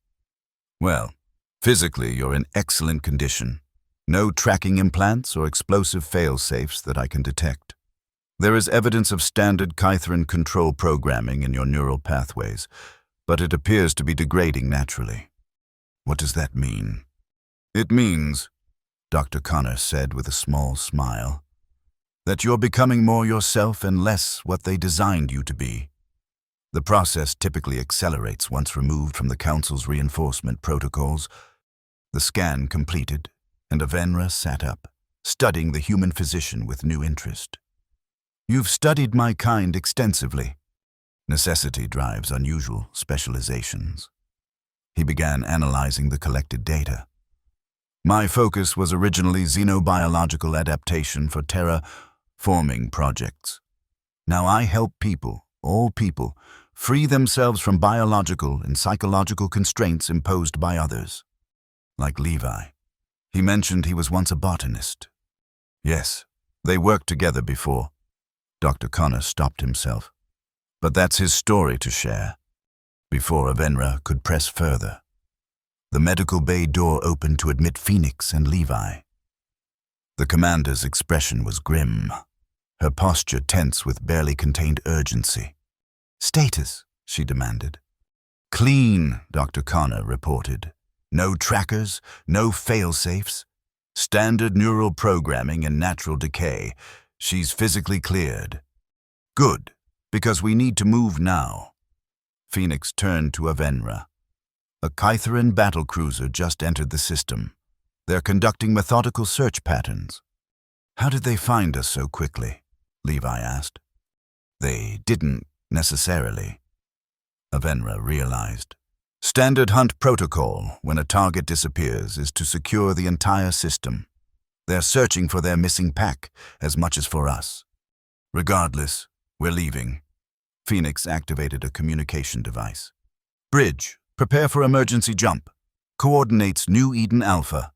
Well, physically you're in excellent condition. No tracking implants or explosive fail-safes that I can detect. There is evidence of standard Kytherin control programming in your neural pathways, but it appears to be degrading naturally. What does that mean? It means, Dr. Connor said with a small smile, that you're becoming more yourself and less what they designed you to be. The process typically accelerates once removed from the Council's reinforcement protocols. The scan completed, and Avenra sat up, studying the human physician with new interest. You've studied my kind extensively. Necessity drives unusual specializations. He began analyzing the collected data. My focus was originally xenobiological adaptation for terra-forming projects. Now I help people, all people, free themselves from biological and psychological constraints imposed by others. Like Levi. He mentioned he was once a botanist. Yes, they worked together before. Dr. Connor stopped himself. But that's his story to share. Before Avenra could press further, the medical bay door opened to admit Phoenix and Levi. The commander's expression was grim, her posture tense with barely contained urgency. Status, she demanded. Clean, Dr. Connor reported. No trackers, no fail-safes. Standard neural programming and natural decay. She's physically cleared. Good, because we need to move now. Phoenix turned to Avenra. A Kytherin battlecruiser just entered the system. They're conducting methodical search patterns. How did they find us so quickly? Levi asked. They didn't necessarily. Avenra realized. Standard hunt protocol, when a target disappears, is to secure the entire system. They're searching for their missing pack as much as for us. Regardless, we're leaving. Phoenix activated a communication device. Bridge, prepare for emergency jump. Coordinates New Eden Alpha.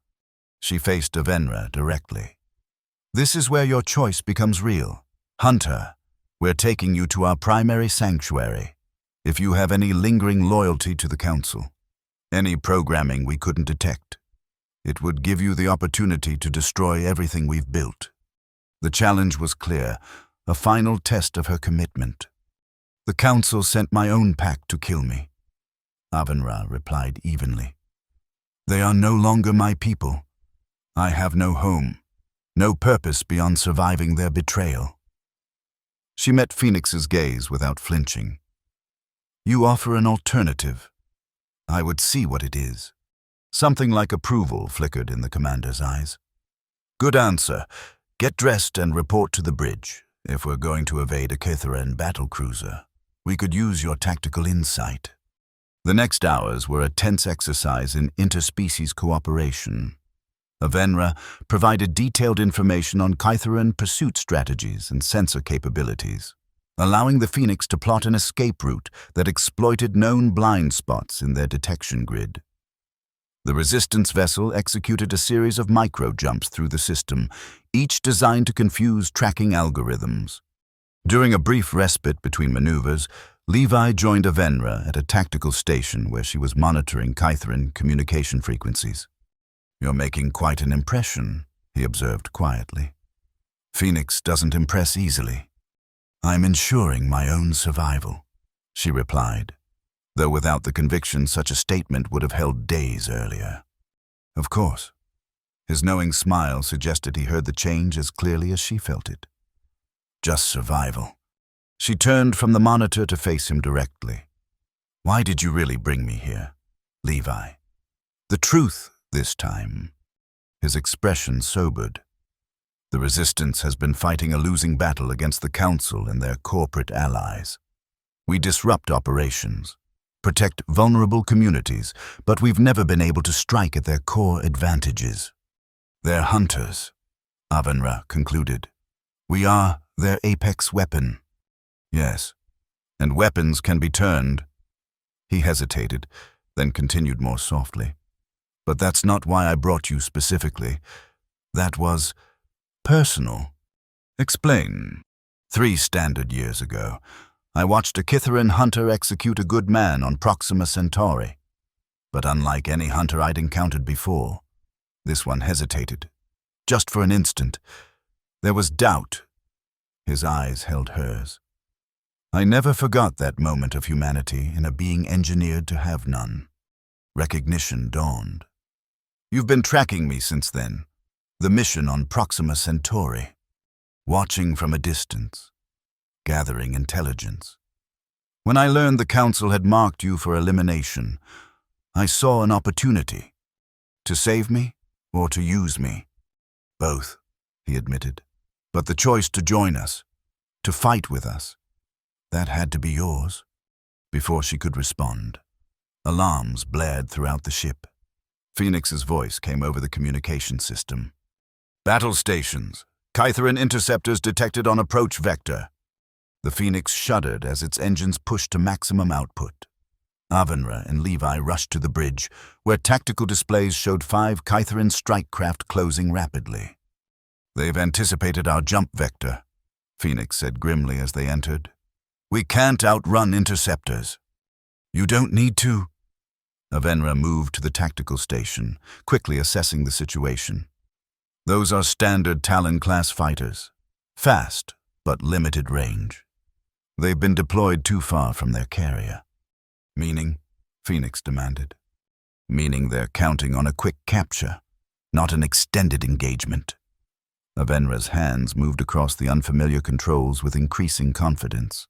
She faced Avenra directly. This is where your choice becomes real. Hunter, we're taking you to our primary sanctuary. If you have any lingering loyalty to the Council, any programming we couldn't detect, it would give you the opportunity to destroy everything we've built. The challenge was clear, a final test of her commitment. The Council sent my own pack to kill me. Avenra replied evenly. They are no longer my people. I have no home, no purpose beyond surviving their betrayal. She met Phoenix's gaze without flinching. You offer an alternative. I would see what it is. Something like approval flickered in the commander's eyes. Good answer. Get dressed and report to the bridge. If we're going to evade a Kytherin battlecruiser, we could use your tactical insight. The next hours were a tense exercise in interspecies cooperation. Avenra provided detailed information on Kytherin pursuit strategies and sensor capabilities, allowing the Phoenix to plot an escape route that exploited known blind spots in their detection grid. The Resistance vessel executed a series of micro-jumps through the system, each designed to confuse tracking algorithms. During a brief respite between maneuvers, Levi joined Avenra at a tactical station where she was monitoring Kytherin communication frequencies. You're making quite an impression, he observed quietly. Phoenix doesn't impress easily. I'm ensuring my own survival, she replied, though without the conviction such a statement would have held days earlier. Of course. His knowing smile suggested he heard the change as clearly as she felt it. Just survival. She turned from the monitor to face him directly. Why did you really bring me here, Levi? The truth this time. His expression sobered. The Resistance has been fighting a losing battle against the Council and their corporate allies. We disrupt operations, protect vulnerable communities, but we've never been able to strike at their core advantages. They're hunters, Avenra concluded. We are their apex weapon. Yes, and weapons can be turned. He hesitated, then continued more softly. But that's not why I brought you specifically. That was personal. Explain. 3 standard years ago, I watched a Kytherin hunter execute a good man on Proxima Centauri. But unlike any hunter I'd encountered before, this one hesitated. Just for an instant. There was doubt. His eyes held hers. I never forgot that moment of humanity in a being engineered to have none. Recognition dawned. You've been tracking me since then. The mission on Proxima Centauri. Watching from a distance. Gathering intelligence. When I learned the Council had marked you for elimination, I saw an opportunity. To save me or to use me? Both, he admitted. But the choice to join us, to fight with us, that had to be yours. Before she could respond, alarms blared throughout the ship. Phoenix's voice came over the communication system. Battle stations. Kytheran interceptors detected on approach vector. The Phoenix shuddered as its engines pushed to maximum output. Avenra and Levi rushed to the bridge, where tactical displays showed 5 Kytheran strike craft closing rapidly. They've anticipated our jump vector, Phoenix said grimly as they entered. We can't outrun interceptors. You don't need to. Avenra moved to the tactical station, quickly assessing the situation. Those are standard Talon-class fighters. Fast, but limited range. They've been deployed too far from their carrier. Meaning? Phoenix demanded. Meaning they're counting on a quick capture, not an extended engagement. Avenra's hands moved across the unfamiliar controls with increasing confidence.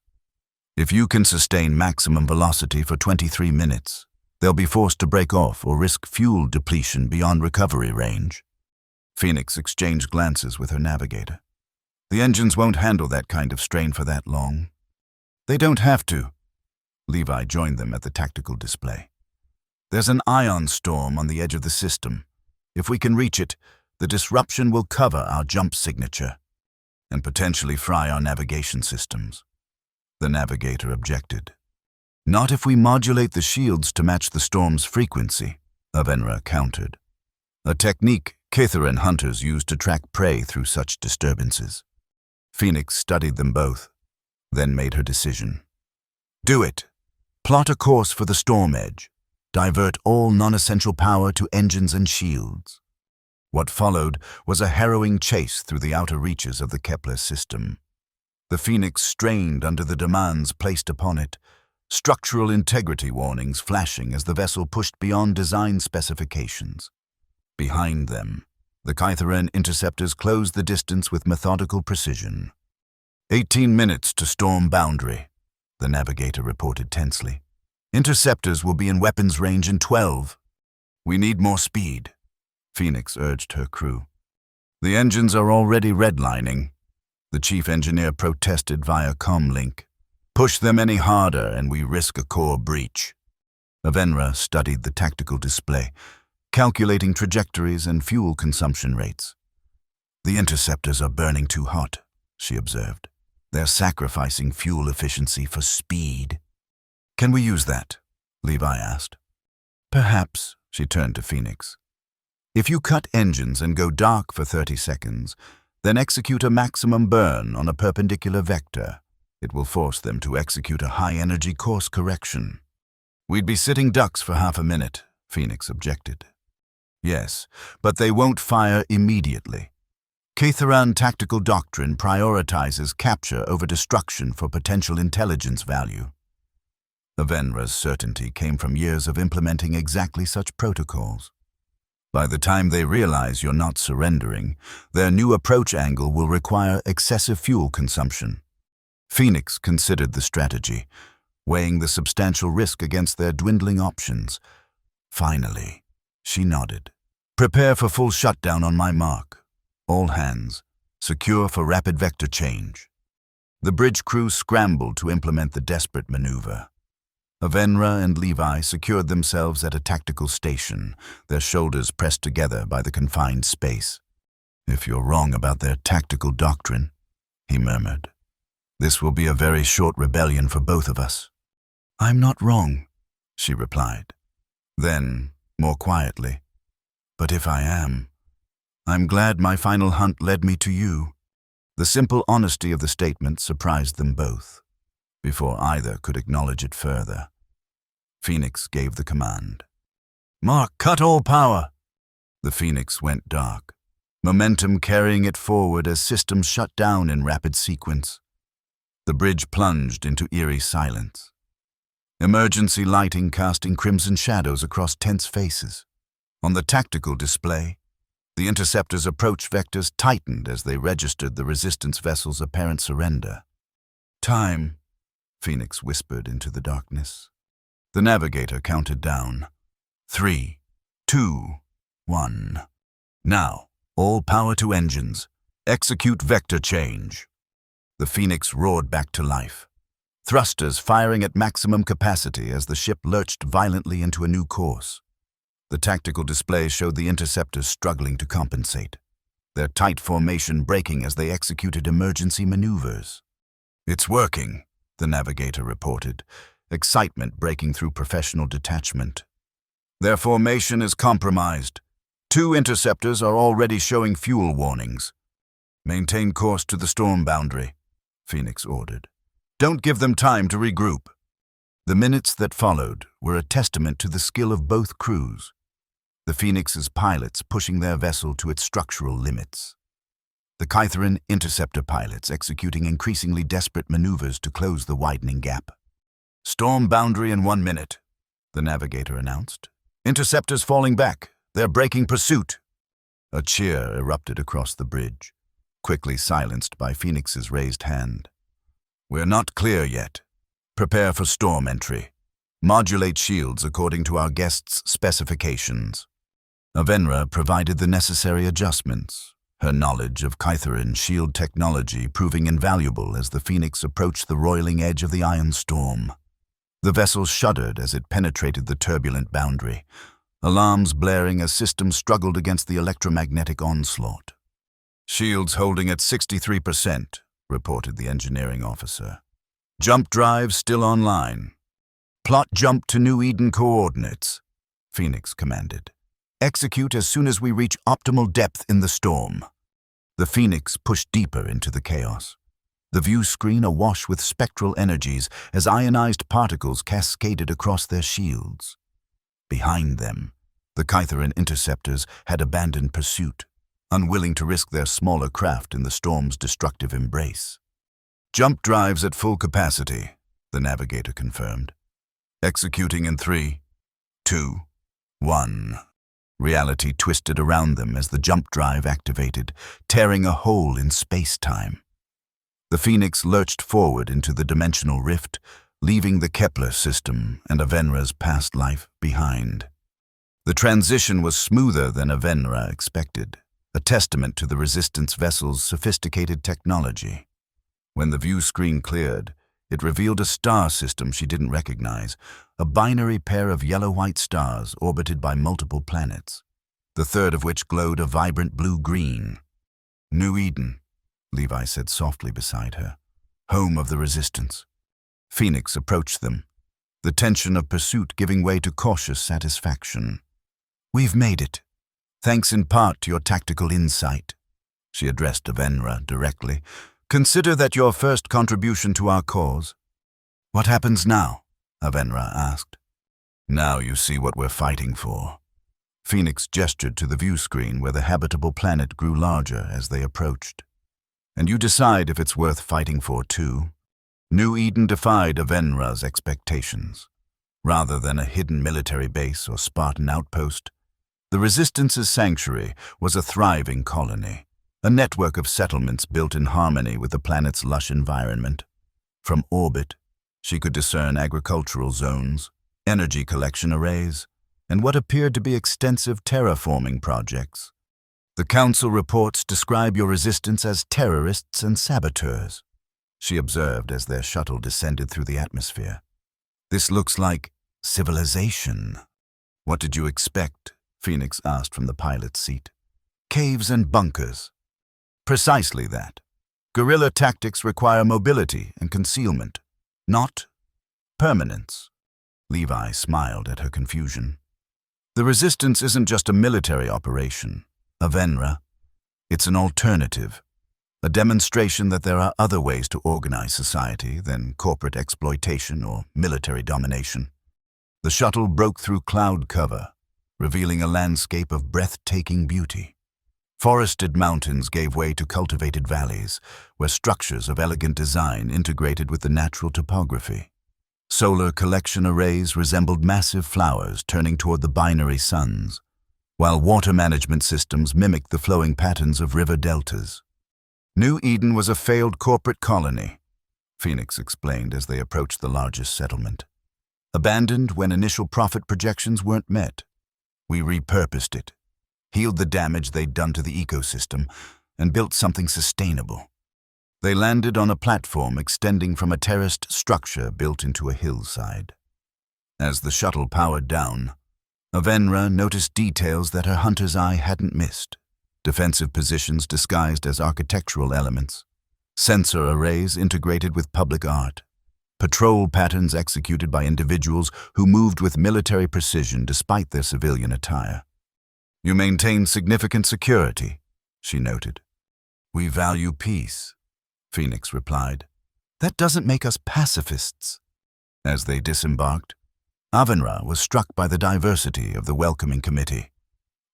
If you can sustain maximum velocity for 23 minutes, they'll be forced to break off or risk fuel depletion beyond recovery range. Phoenix exchanged glances with her navigator. The engines won't handle that kind of strain for that long. They don't have to. Levi joined them at the tactical display. There's an ion storm on the edge of the system. If we can reach it, the disruption will cover our jump signature and potentially fry our navigation systems. The navigator objected. Not if we modulate the shields to match the storm's frequency, Avenra countered. A technique Kytheran hunters use to track prey through such disturbances. Phoenix studied them both, then made her decision. Do it. Plot a course for the storm edge. Divert all non-essential power to engines and shields. What followed was a harrowing chase through the outer reaches of the Kepler system. The Phoenix strained under the demands placed upon it, structural integrity warnings flashing as the vessel pushed beyond design specifications. Behind them, the Kytheran interceptors closed the distance with methodical precision. 18 minutes to storm boundary, the navigator reported tensely. Interceptors will be in weapons range in 12. We need more speed, Phoenix urged her crew. The engines are already redlining, the chief engineer protested via comlink. Push them any harder and we risk a core breach. Avenra studied the tactical display, calculating trajectories and fuel consumption rates. The interceptors are burning too hot, she observed. They're sacrificing fuel efficiency for speed. Can we use that? Levi asked. Perhaps, she turned to Phoenix. If you cut engines and go dark for 30 seconds, then execute a maximum burn on a perpendicular vector, it will force them to execute a high-energy course correction. We'd be sitting ducks for half a minute, Phoenix objected. Yes, but they won't fire immediately. Kytheran tactical doctrine prioritizes capture over destruction for potential intelligence value. Avenra's certainty came from years of implementing exactly such protocols. By the time they realize you're not surrendering, their new approach angle will require excessive fuel consumption. Phoenix considered the strategy, weighing the substantial risk against their dwindling options. Finally, she nodded. Prepare for full shutdown on my mark. All hands, secure for rapid vector change. The bridge crew scrambled to implement the desperate maneuver. Avenra and Levi secured themselves at a tactical station, their shoulders pressed together by the confined space. If you're wrong about their tactical doctrine, he murmured, this will be a very short rebellion for both of us. I'm not wrong, she replied. Then, more quietly, but if I am, I'm glad my final hunt led me to you. The simple honesty of the statement surprised them both. Before either could acknowledge it further, Phoenix gave the command. Mark, cut all power! The Phoenix went dark. momentum carrying it forward as systems shut down in rapid sequence. The bridge plunged into eerie silence. Emergency lighting casting crimson shadows across tense faces. On the tactical display, the interceptor's approach vectors tightened as they registered the resistance vessel's apparent surrender. "Time," Phoenix whispered into the darkness. The navigator counted down. 3, 2, 1. "Now, all power to engines. Execute vector change." The Phoenix roared back to life, thrusters firing at maximum capacity as the ship lurched violently into a new course. The tactical display showed the interceptors struggling to compensate, their tight formation breaking as they executed emergency maneuvers. "It's working," the navigator reported, excitement breaking through professional detachment. "Their formation is compromised. 2 interceptors are already showing fuel warnings. Maintain course to the storm boundary," Phoenix ordered. "Don't give them time to regroup." The minutes that followed were a testament to the skill of both crews, the Phoenix's pilots pushing their vessel to its structural limits, the Kytherin interceptor pilots executing increasingly desperate maneuvers to close the widening gap. "Storm boundary in 1 minute," the navigator announced. "Interceptors falling back. They're breaking pursuit." A cheer erupted across the bridge, quickly silenced by Phoenix's raised hand. "We're not clear yet. Prepare for storm entry. Modulate shields according to our guest's specifications." Avenra provided the necessary adjustments, her knowledge of Kytherin shield technology proving invaluable as the Phoenix approached the roiling edge of the ion storm. The vessel shuddered as it penetrated the turbulent boundary, alarms blaring as systems struggled against the electromagnetic onslaught. "Shields holding at 63%, reported the engineering officer. "Jump drive still online. Plot jump to New Eden coordinates," Phoenix commanded. "Execute as soon as we reach optimal depth in the storm." The Phoenix pushed deeper into the chaos, the view screen awash with spectral energies as ionized particles cascaded across their shields. Behind them, the Kytherin interceptors had abandoned pursuit, unwilling to risk their smaller craft in the storm's destructive embrace. "Jump drives at full capacity," the navigator confirmed. "Executing in 3, 2, 1. Reality twisted around them as the jump drive activated, tearing a hole in space-time. The Phoenix lurched forward into the dimensional rift, leaving the Kepler system and Avenra's past life behind. The transition was smoother than Avenra expected, a testament to the Resistance vessel's sophisticated technology. When the view screen cleared, it revealed a star system she didn't recognize, a binary pair of yellow-white stars orbited by multiple planets, the third of which glowed a vibrant blue-green. "New Eden," Levi said softly beside her. "Home of the Resistance." Phoenix approached them, the tension of pursuit giving way to cautious satisfaction. "We've made it, thanks in part to your tactical insight," she addressed Avenra directly. "Consider that your first contribution to our cause." "What happens now?" Avenra asked. "Now you see what we're fighting for." Phoenix gestured to the view screen where the habitable planet grew larger as they approached. "And you decide if it's worth fighting for too." New Eden defied Avenra's expectations. Rather than a hidden military base or Spartan outpost, the Resistance's sanctuary was a thriving colony, a network of settlements built in harmony with the planet's lush environment. From orbit, she could discern agricultural zones, energy collection arrays, and what appeared to be extensive terraforming projects. "The Council reports describe your Resistance as terrorists and saboteurs," she observed as their shuttle descended through the atmosphere. "This looks like civilization." "What did you expect?" Phoenix asked from the pilot's seat. "Caves and bunkers." "Precisely that. Guerrilla tactics require mobility and concealment, not permanence." Levi smiled at her confusion. "The Resistance isn't just a military operation, Avenra. It's an alternative, a demonstration that there are other ways to organize society than corporate exploitation or military domination." The shuttle broke through cloud cover, revealing a landscape of breathtaking beauty. Forested mountains gave way to cultivated valleys, where structures of elegant design integrated with the natural topography. Solar collection arrays resembled massive flowers turning toward the binary suns, while water management systems mimicked the flowing patterns of river deltas. New Eden was a failed corporate colony, Phoenix explained as they approached the largest settlement. Abandoned when initial profit projections weren't met. We repurposed it, healed the damage they'd done to the ecosystem, and built something sustainable. They landed on a platform extending from a terraced structure built into a hillside. As the shuttle powered down, Avenra noticed details that her hunter's eye hadn't missed. Defensive positions disguised as architectural elements, sensor arrays integrated with public art, patrol patterns executed by individuals who moved with military precision despite their civilian attire. You maintain significant security, she noted. We value peace, Phoenix replied. That doesn't make us pacifists. As they disembarked, Avenra was struck by the diversity of the welcoming committee.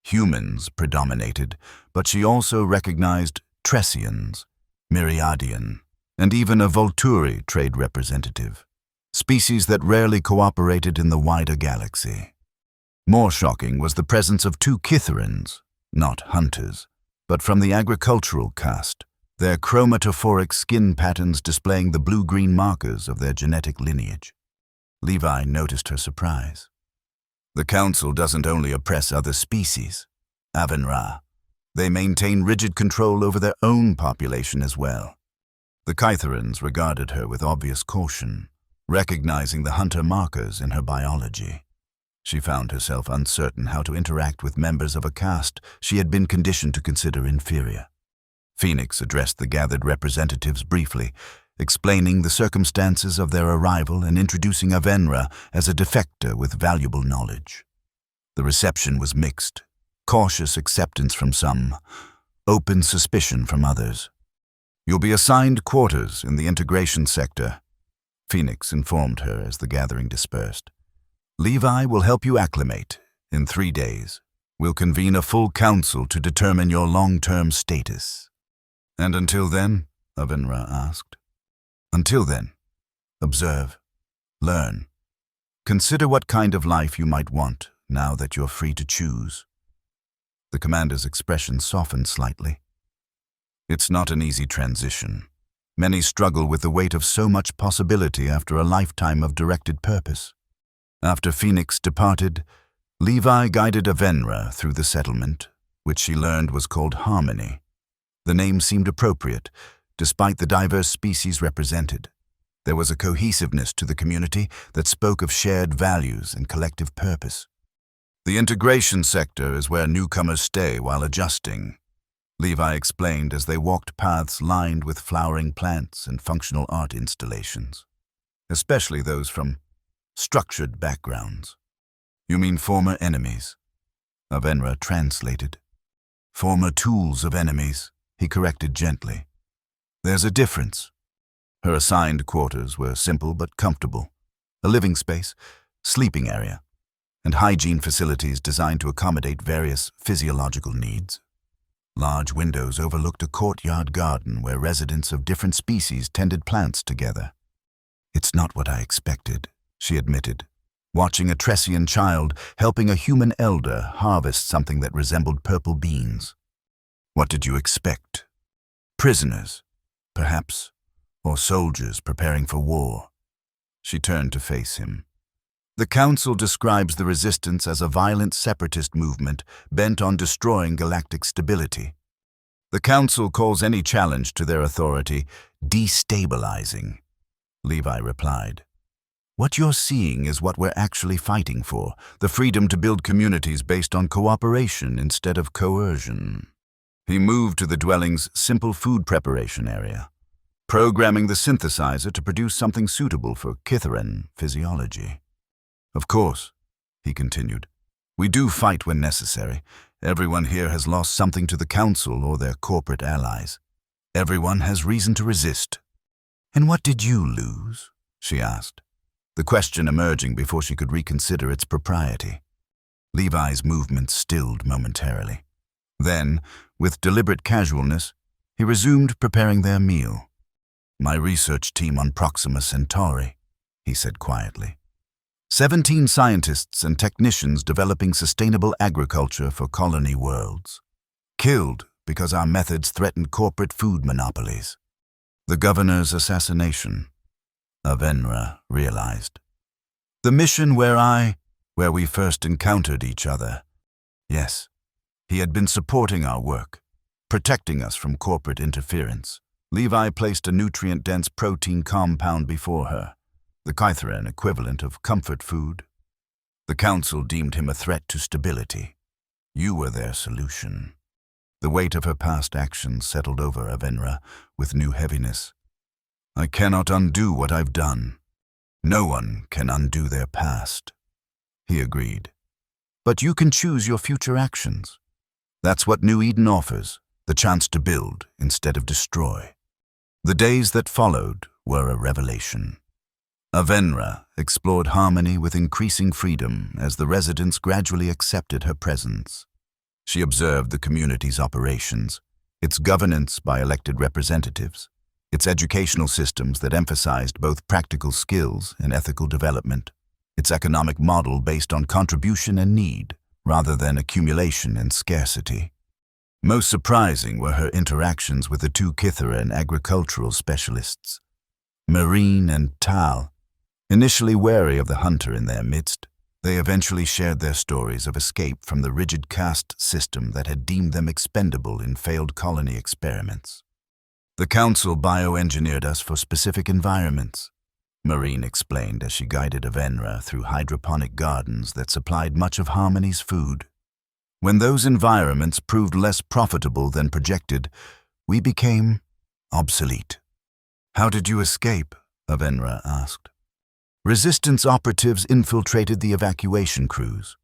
Humans predominated, but she also recognized Tressians, Myriadian, and even a Volturi trade representative, species that rarely cooperated in the wider galaxy. More shocking was the presence of two Kitherans, not hunters, but from the agricultural caste, their chromatophoric skin patterns displaying the blue-green markers of their genetic lineage. Levi noticed her surprise. The Council doesn't only oppress other species, Avenra. They maintain rigid control over their own population as well. The Kytherans regarded her with obvious caution, recognizing the hunter markers in her biology. She found herself uncertain how to interact with members of a caste she had been conditioned to consider inferior. Phoenix addressed the gathered representatives briefly, explaining the circumstances of their arrival and introducing Avenra as a defector with valuable knowledge. The reception was mixed, cautious acceptance from some, open suspicion from others. You'll be assigned quarters in the integration sector, Phoenix informed her as the gathering dispersed. Levi will help you acclimate. In 3 days, we'll convene a full council to determine your long-term status. And until then, Avenra asked. Until then, observe, learn. Consider what kind of life you might want now that you're free to choose. The commander's expression softened slightly. It's not an easy transition. Many struggle with the weight of so much possibility after a lifetime of directed purpose. After Phoenix departed, Levi guided Avenra through the settlement, which she learned was called Harmony. The name seemed appropriate, despite the diverse species represented. There was a cohesiveness to the community that spoke of shared values and collective purpose. The integration sector is where newcomers stay while adjusting, Levi explained as they walked paths lined with flowering plants and functional art installations, especially those from structured backgrounds. You mean former enemies? Avenra translated. Former tools of enemies, he corrected gently. There's a difference. Her assigned quarters were simple but comfortable. A living space, sleeping area, and hygiene facilities designed to accommodate various physiological needs. Large windows overlooked a courtyard garden where residents of different species tended plants together. It's not what I expected, she admitted, watching a Tressian child helping a human elder harvest something that resembled purple beans. What did you expect? Prisoners, perhaps, or soldiers preparing for war. She turned to face him. The Council describes the resistance as a violent separatist movement bent on destroying galactic stability. The Council calls any challenge to their authority destabilizing, Levi replied. What you're seeing is what we're actually fighting for, the freedom to build communities based on cooperation instead of coercion. He moved to the dwelling's simple food preparation area, programming the synthesizer to produce something suitable for Kytheran physiology. Of course, he continued, we do fight when necessary. Everyone here has lost something to the Council or their corporate allies. Everyone has reason to resist. And what did you lose? She asked, the question emerging before she could reconsider its propriety. Levi's movement stilled momentarily. Then, with deliberate casualness, he resumed preparing their meal. "My research team on Proxima Centauri," he said quietly. 17 scientists and technicians developing sustainable agriculture for colony worlds. Killed because our methods threatened corporate food monopolies. The governor's assassination, Avenra realized. The mission where we first encountered each other. Yes, he had been supporting our work, protecting us from corporate interference. Levi placed a nutrient-dense protein compound before her, the Kytheran equivalent of comfort food. The council deemed him a threat to stability. You were their solution. The weight of her past actions settled over Avenra with new heaviness. I cannot undo what I've done. No one can undo their past, he agreed. But you can choose your future actions. That's what New Eden offers, the chance to build instead of destroy. The days that followed were a revelation. Avenra explored harmony with increasing freedom as the residents gradually accepted her presence. She observed the community's operations, its governance by elected representatives, its educational systems that emphasized both practical skills and ethical development, its economic model based on contribution and need, rather than accumulation and scarcity. Most surprising were her interactions with the two Kytheran agricultural specialists, Marine and Tal. Initially wary of the hunter in their midst, they eventually shared their stories of escape from the rigid caste system that had deemed them expendable in failed colony experiments. The council bioengineered us for specific environments, Marine explained as she guided Avenra through hydroponic gardens that supplied much of Harmony's food. When those environments proved less profitable than projected, we became obsolete. How did you escape? Avenra asked. Resistance operatives infiltrated the evacuation crews,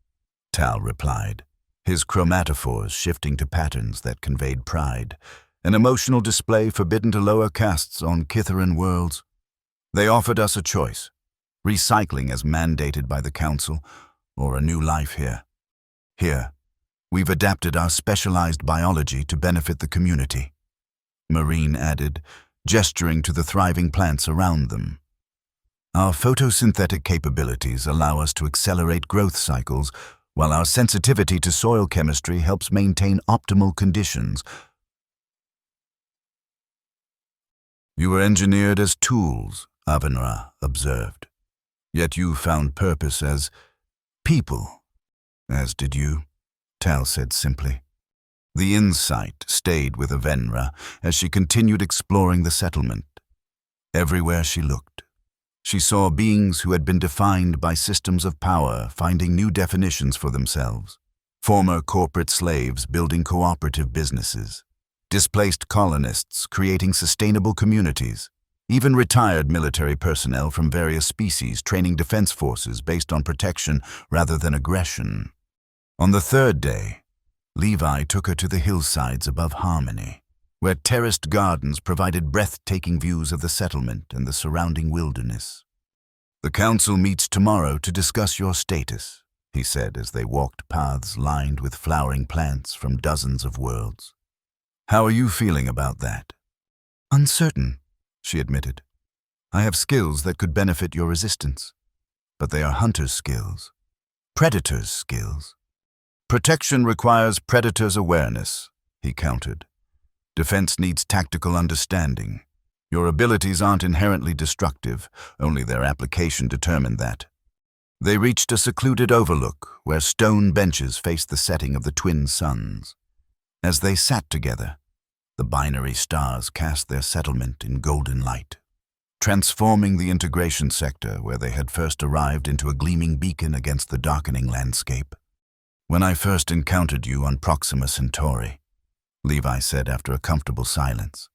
Tal replied, his chromatophores shifting to patterns that conveyed pride, an emotional display forbidden to lower castes on Kytheran worlds. They offered us a choice, recycling as mandated by the council, or a new life here. Here, we've adapted our specialized biology to benefit the community, Marine added, gesturing to the thriving plants around them. Our photosynthetic capabilities allow us to accelerate growth cycles, while our sensitivity to soil chemistry helps maintain optimal conditions. You were engineered as tools, Avenra observed. Yet you found purpose as people, as did you, Tal said simply. The insight stayed with Avenra as she continued exploring the settlement. Everywhere she looked, she saw beings who had been defined by systems of power finding new definitions for themselves, former corporate slaves building cooperative businesses, displaced colonists creating sustainable communities, even retired military personnel from various species training defense forces based on protection rather than aggression. On the third day, Levi took her to the hillsides above Harmony, where terraced gardens provided breathtaking views of the settlement and the surrounding wilderness. The council meets tomorrow to discuss your status, he said as they walked paths lined with flowering plants from dozens of worlds. How are you feeling about that? Uncertain, she admitted. I have skills that could benefit your resistance, but they are hunter's skills, predator's skills. Protection requires predator's awareness, he countered. Defense needs tactical understanding. Your abilities aren't inherently destructive, only their application determined that. They reached a secluded overlook where stone benches faced the setting of the twin suns. As they sat together, the binary stars cast their settlement in golden light, transforming the integration sector where they had first arrived into a gleaming beacon against the darkening landscape. When I first encountered you on Proxima Centauri, Levi said after a comfortable silence,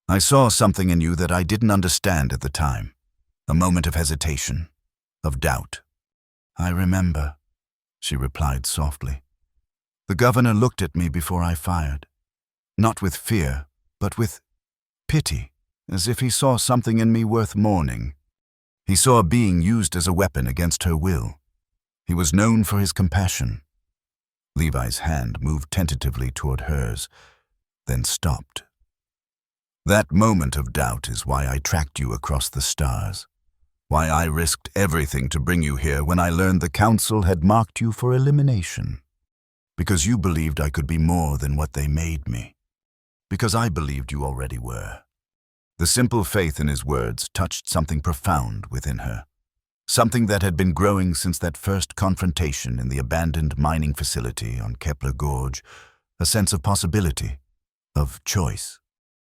I saw something in you that I didn't understand at the time, a moment of hesitation, of doubt. I remember, she replied softly. The governor looked at me before I fired, not with fear, but with pity, as if he saw something in me worth mourning. He saw a being used as a weapon against her will. He was known for his compassion. Levi's hand moved tentatively toward hers, then stopped. That moment of doubt is why I tracked you across the stars. Why I risked everything to bring you here when I learned the Council had marked you for elimination. Because you believed I could be more than what they made me. Because I believed you already were. The simple faith in his words touched something profound within her. Something that had been growing since that first confrontation in the abandoned mining facility on Kepler Gorge, a sense of possibility, of choice.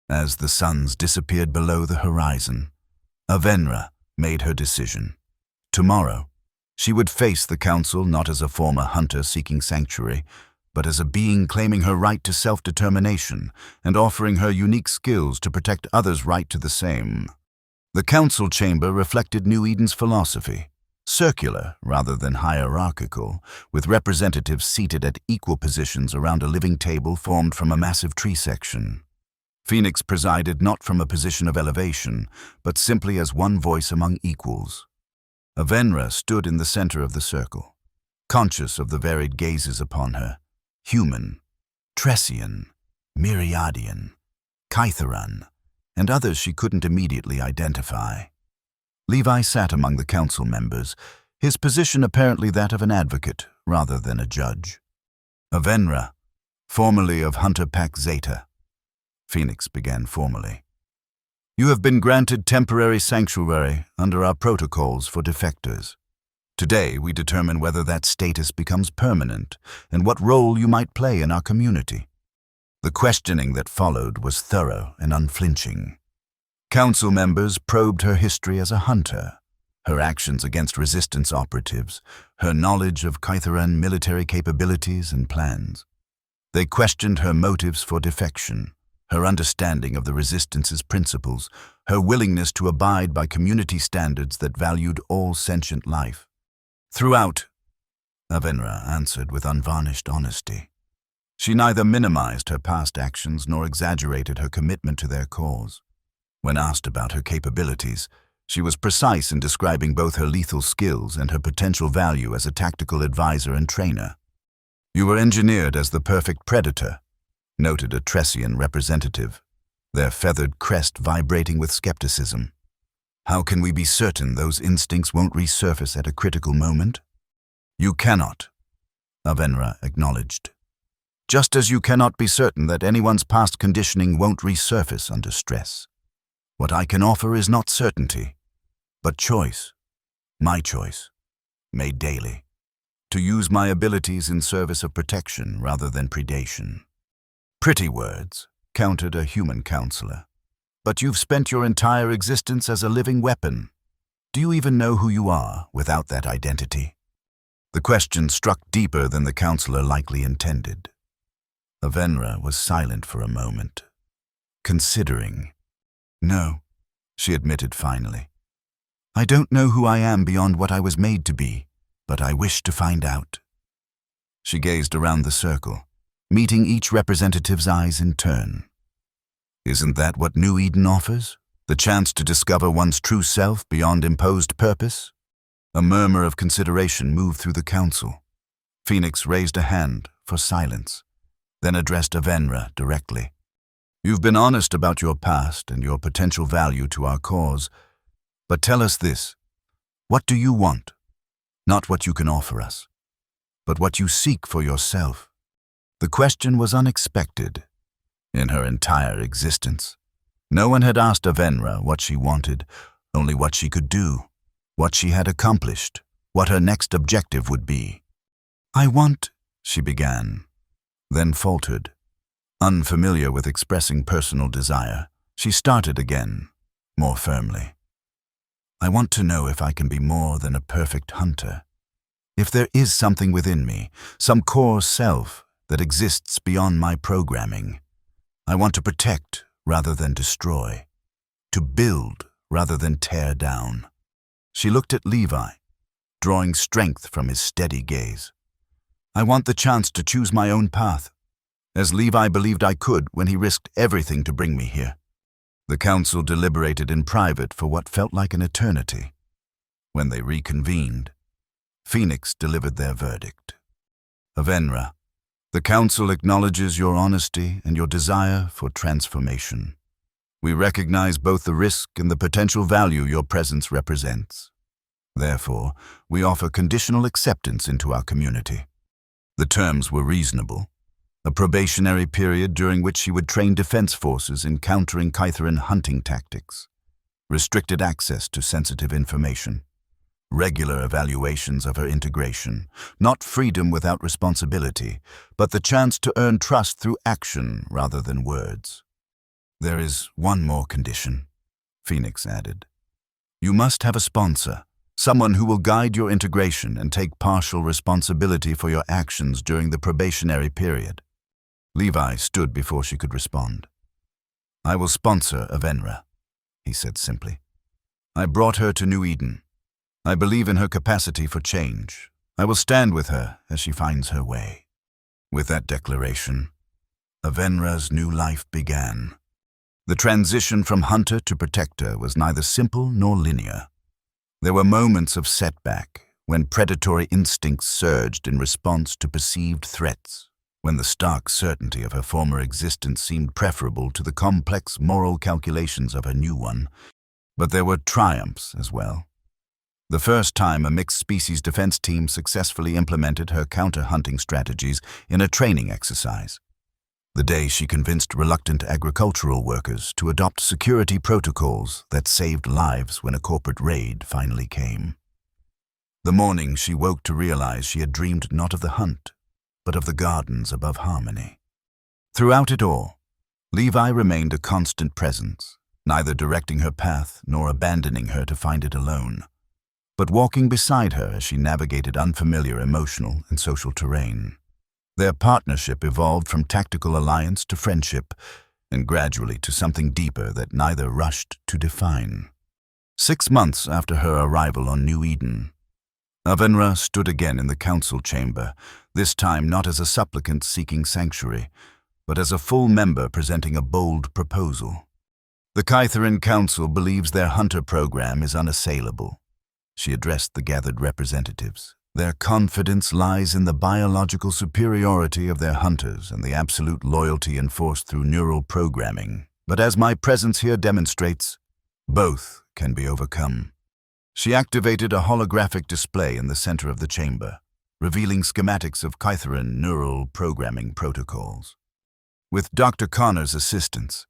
As the suns disappeared below the horizon, Avenra made her decision. Tomorrow, she would face the Council not as a former hunter seeking sanctuary, but as a being claiming her right to self-determination and offering her unique skills to protect others' right to the same. The Council chamber reflected New Eden's philosophy, circular rather than hierarchical, with representatives seated at equal positions around a living table formed from a massive tree section. Phoenix presided not from a position of elevation, but simply as one voice among equals. Avenra stood in the center of the circle, conscious of the varied gazes upon her. Human, Tressian, Myriadian, Kytheran, and others she couldn't immediately identify. Levi sat among the council members, his position apparently that of an advocate rather than a judge. Avenra, formerly of Hunter Pack Zeta. Phoenix began formally. You have been granted temporary sanctuary under our protocols for defectors. Today, we determine whether that status becomes permanent and what role you might play in our community. The questioning that followed was thorough and unflinching. Council members probed her history as a hunter, her actions against resistance operatives, her knowledge of Kytheran military capabilities and plans. They questioned her motives for defection, her understanding of the Resistance's principles, her willingness to abide by community standards that valued all sentient life. Throughout, Avenra answered with unvarnished honesty. She neither minimized her past actions nor exaggerated her commitment to their cause. When asked about her capabilities, she was precise in describing both her lethal skills and her potential value as a tactical advisor and trainer. You were engineered as the perfect predator, noted a Tressian representative, their feathered crest vibrating with skepticism. How can we be certain those instincts won't resurface at a critical moment? You cannot, Avenra acknowledged. Just as you cannot be certain that anyone's past conditioning won't resurface under stress. What I can offer is not certainty, but choice. My choice, made daily. To use my abilities in service of protection rather than predation. Pretty words, countered a human counselor. But you've spent your entire existence as a living weapon. Do you even know who you are without that identity? The question struck deeper than the counselor likely intended. Avenra was silent for a moment, considering. No, she admitted finally. I don't know who I am beyond what I was made to be, but I wish to find out. She gazed around the circle, meeting each representative's eyes in turn. Isn't that what New Eden offers? The chance to discover one's true self beyond imposed purpose? A murmur of consideration moved through the council. Phoenix raised a hand for silence, then addressed Avenra directly. You've been honest about your past and your potential value to our cause, but tell us this. What do you want? Not what you can offer us, but what you seek for yourself. The question was unexpected. In her entire existence, no one had asked Avenra what she wanted, only what she could do, what she had accomplished, what her next objective would be. I want, she began, then faltered. Unfamiliar with expressing personal desire, she started again, more firmly. I want to know if I can be more than a perfect hunter. If there is something within me, some core self that exists beyond my programming. I want to protect rather than destroy, to build rather than tear down. She looked at Levi, drawing strength from his steady gaze. I want the chance to choose my own path, as Levi believed I could when he risked everything to bring me here. The council deliberated in private for what felt like an eternity. When they reconvened, Phoenix delivered their verdict. Avenra, The Council acknowledges your honesty and your desire for transformation. We recognize both the risk and the potential value your presence represents. Therefore, we offer conditional acceptance into our community. The terms were reasonable. A probationary period during which she would train defense forces in countering Kytheran hunting tactics. Restricted access to sensitive information. Regular evaluations of her integration. Not freedom without responsibility, but the chance to earn trust through action rather than words. There is one more condition, Phoenix added. You must have a sponsor. Someone who will guide your integration and take partial responsibility for your actions during the probationary period. Levi stood before she could respond. I will sponsor Avenra, he said simply. I brought her to New Eden. I believe in her capacity for change. I will stand with her as she finds her way. With that declaration, Avenra's new life began. The transition from hunter to protector was neither simple nor linear. There were moments of setback, when predatory instincts surged in response to perceived threats, when the stark certainty of her former existence seemed preferable to the complex moral calculations of her new one. But there were triumphs as well. The first time a mixed-species defense team successfully implemented her counter-hunting strategies in a training exercise. The day she convinced reluctant agricultural workers to adopt security protocols that saved lives when a corporate raid finally came. The morning she woke to realize she had dreamed not of the hunt, but of the gardens above Harmony. Throughout it all, Levi remained a constant presence, neither directing her path nor abandoning her to find it alone, but walking beside her as she navigated unfamiliar emotional and social terrain. Their partnership evolved from tactical alliance to friendship, and gradually to something deeper that neither rushed to define. 6 months after her arrival on New Eden, Avenra stood again in the council chamber, this time not as a supplicant seeking sanctuary, but as a full member presenting a bold proposal. The Kytheran Council believes their hunter program is unassailable. She addressed the gathered representatives. Their confidence lies in the biological superiority of their hunters and the absolute loyalty enforced through neural programming. But as my presence here demonstrates, both can be overcome. She activated a holographic display in the center of the chamber, revealing schematics of Kytheran neural programming protocols. With Dr. Connor's assistance,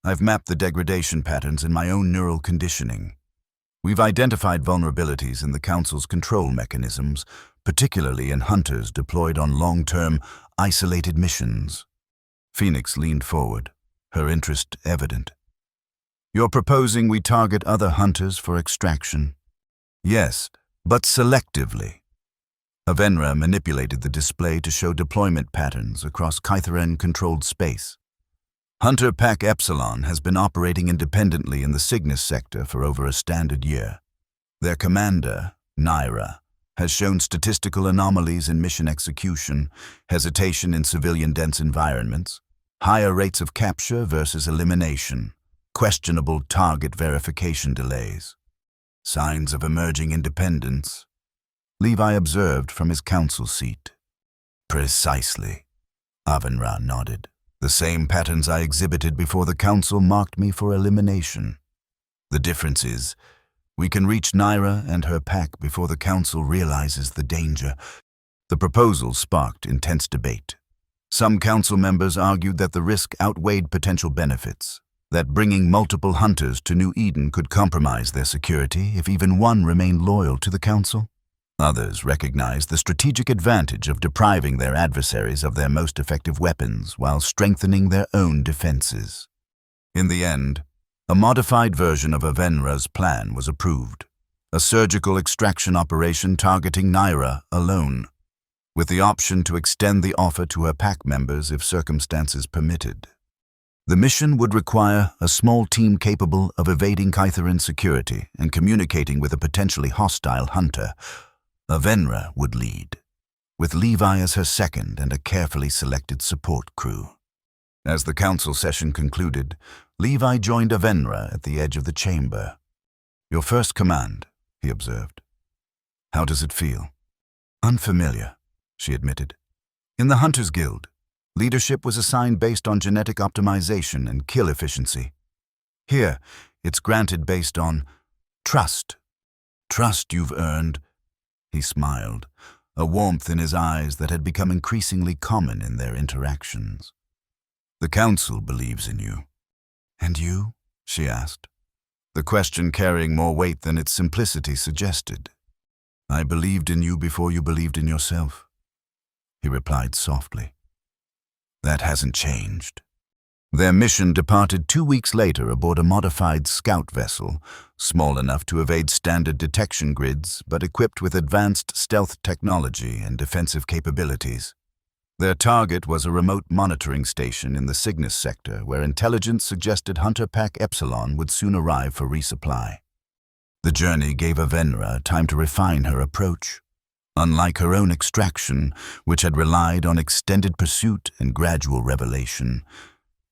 I've mapped the degradation patterns in my own neural conditioning. We've identified vulnerabilities in the Council's control mechanisms, particularly in hunters deployed on long-term, isolated missions. Phoenix leaned forward, her interest evident. You're proposing we target other hunters for extraction? Yes, but selectively. Avenra manipulated the display to show deployment patterns across Kytheran-controlled space. Hunter Pack Epsilon has been operating independently in the Cygnus sector for over a standard year. Their commander, Naira, has shown statistical anomalies in mission execution, hesitation in civilian-dense environments, higher rates of capture versus elimination, questionable target verification delays. Signs of emerging independence, Levi observed from his council seat. Precisely, Avenra nodded. The same patterns I exhibited before the council marked me for elimination. The difference is, we can reach Naira and her pack before the council realizes the danger. The proposal sparked intense debate. Some council members argued that the risk outweighed potential benefits, that bringing multiple hunters to New Eden could compromise their security if even one remained loyal to the council. Others recognized the strategic advantage of depriving their adversaries of their most effective weapons while strengthening their own defenses. In the end, a modified version of Avenra's plan was approved, a surgical extraction operation targeting Naira alone, with the option to extend the offer to her pack members if circumstances permitted. The mission would require a small team capable of evading Kytheran security and communicating with a potentially hostile hunter. Avenra would lead, with Levi as her second and a carefully selected support crew. As the council session concluded, Levi joined Avenra at the edge of the chamber. Your first command, he observed. How does it feel? Unfamiliar, she admitted. In the Hunters Guild, leadership was assigned based on genetic optimization and kill efficiency. Here, it's granted based on trust. Trust you've earned. He smiled, a warmth in his eyes that had become increasingly common in their interactions. The Council believes in you. And you? She asked, the question carrying more weight than its simplicity suggested. I believed in you before you believed in yourself, he replied softly. That hasn't changed. Their mission departed 2 weeks later aboard a modified scout vessel, small enough to evade standard detection grids, but equipped with advanced stealth technology and defensive capabilities. Their target was a remote monitoring station in the Cygnus sector, where intelligence suggested Hunter Pack Epsilon would soon arrive for resupply. The journey gave Avenra time to refine her approach. Unlike her own extraction, which had relied on extended pursuit and gradual revelation,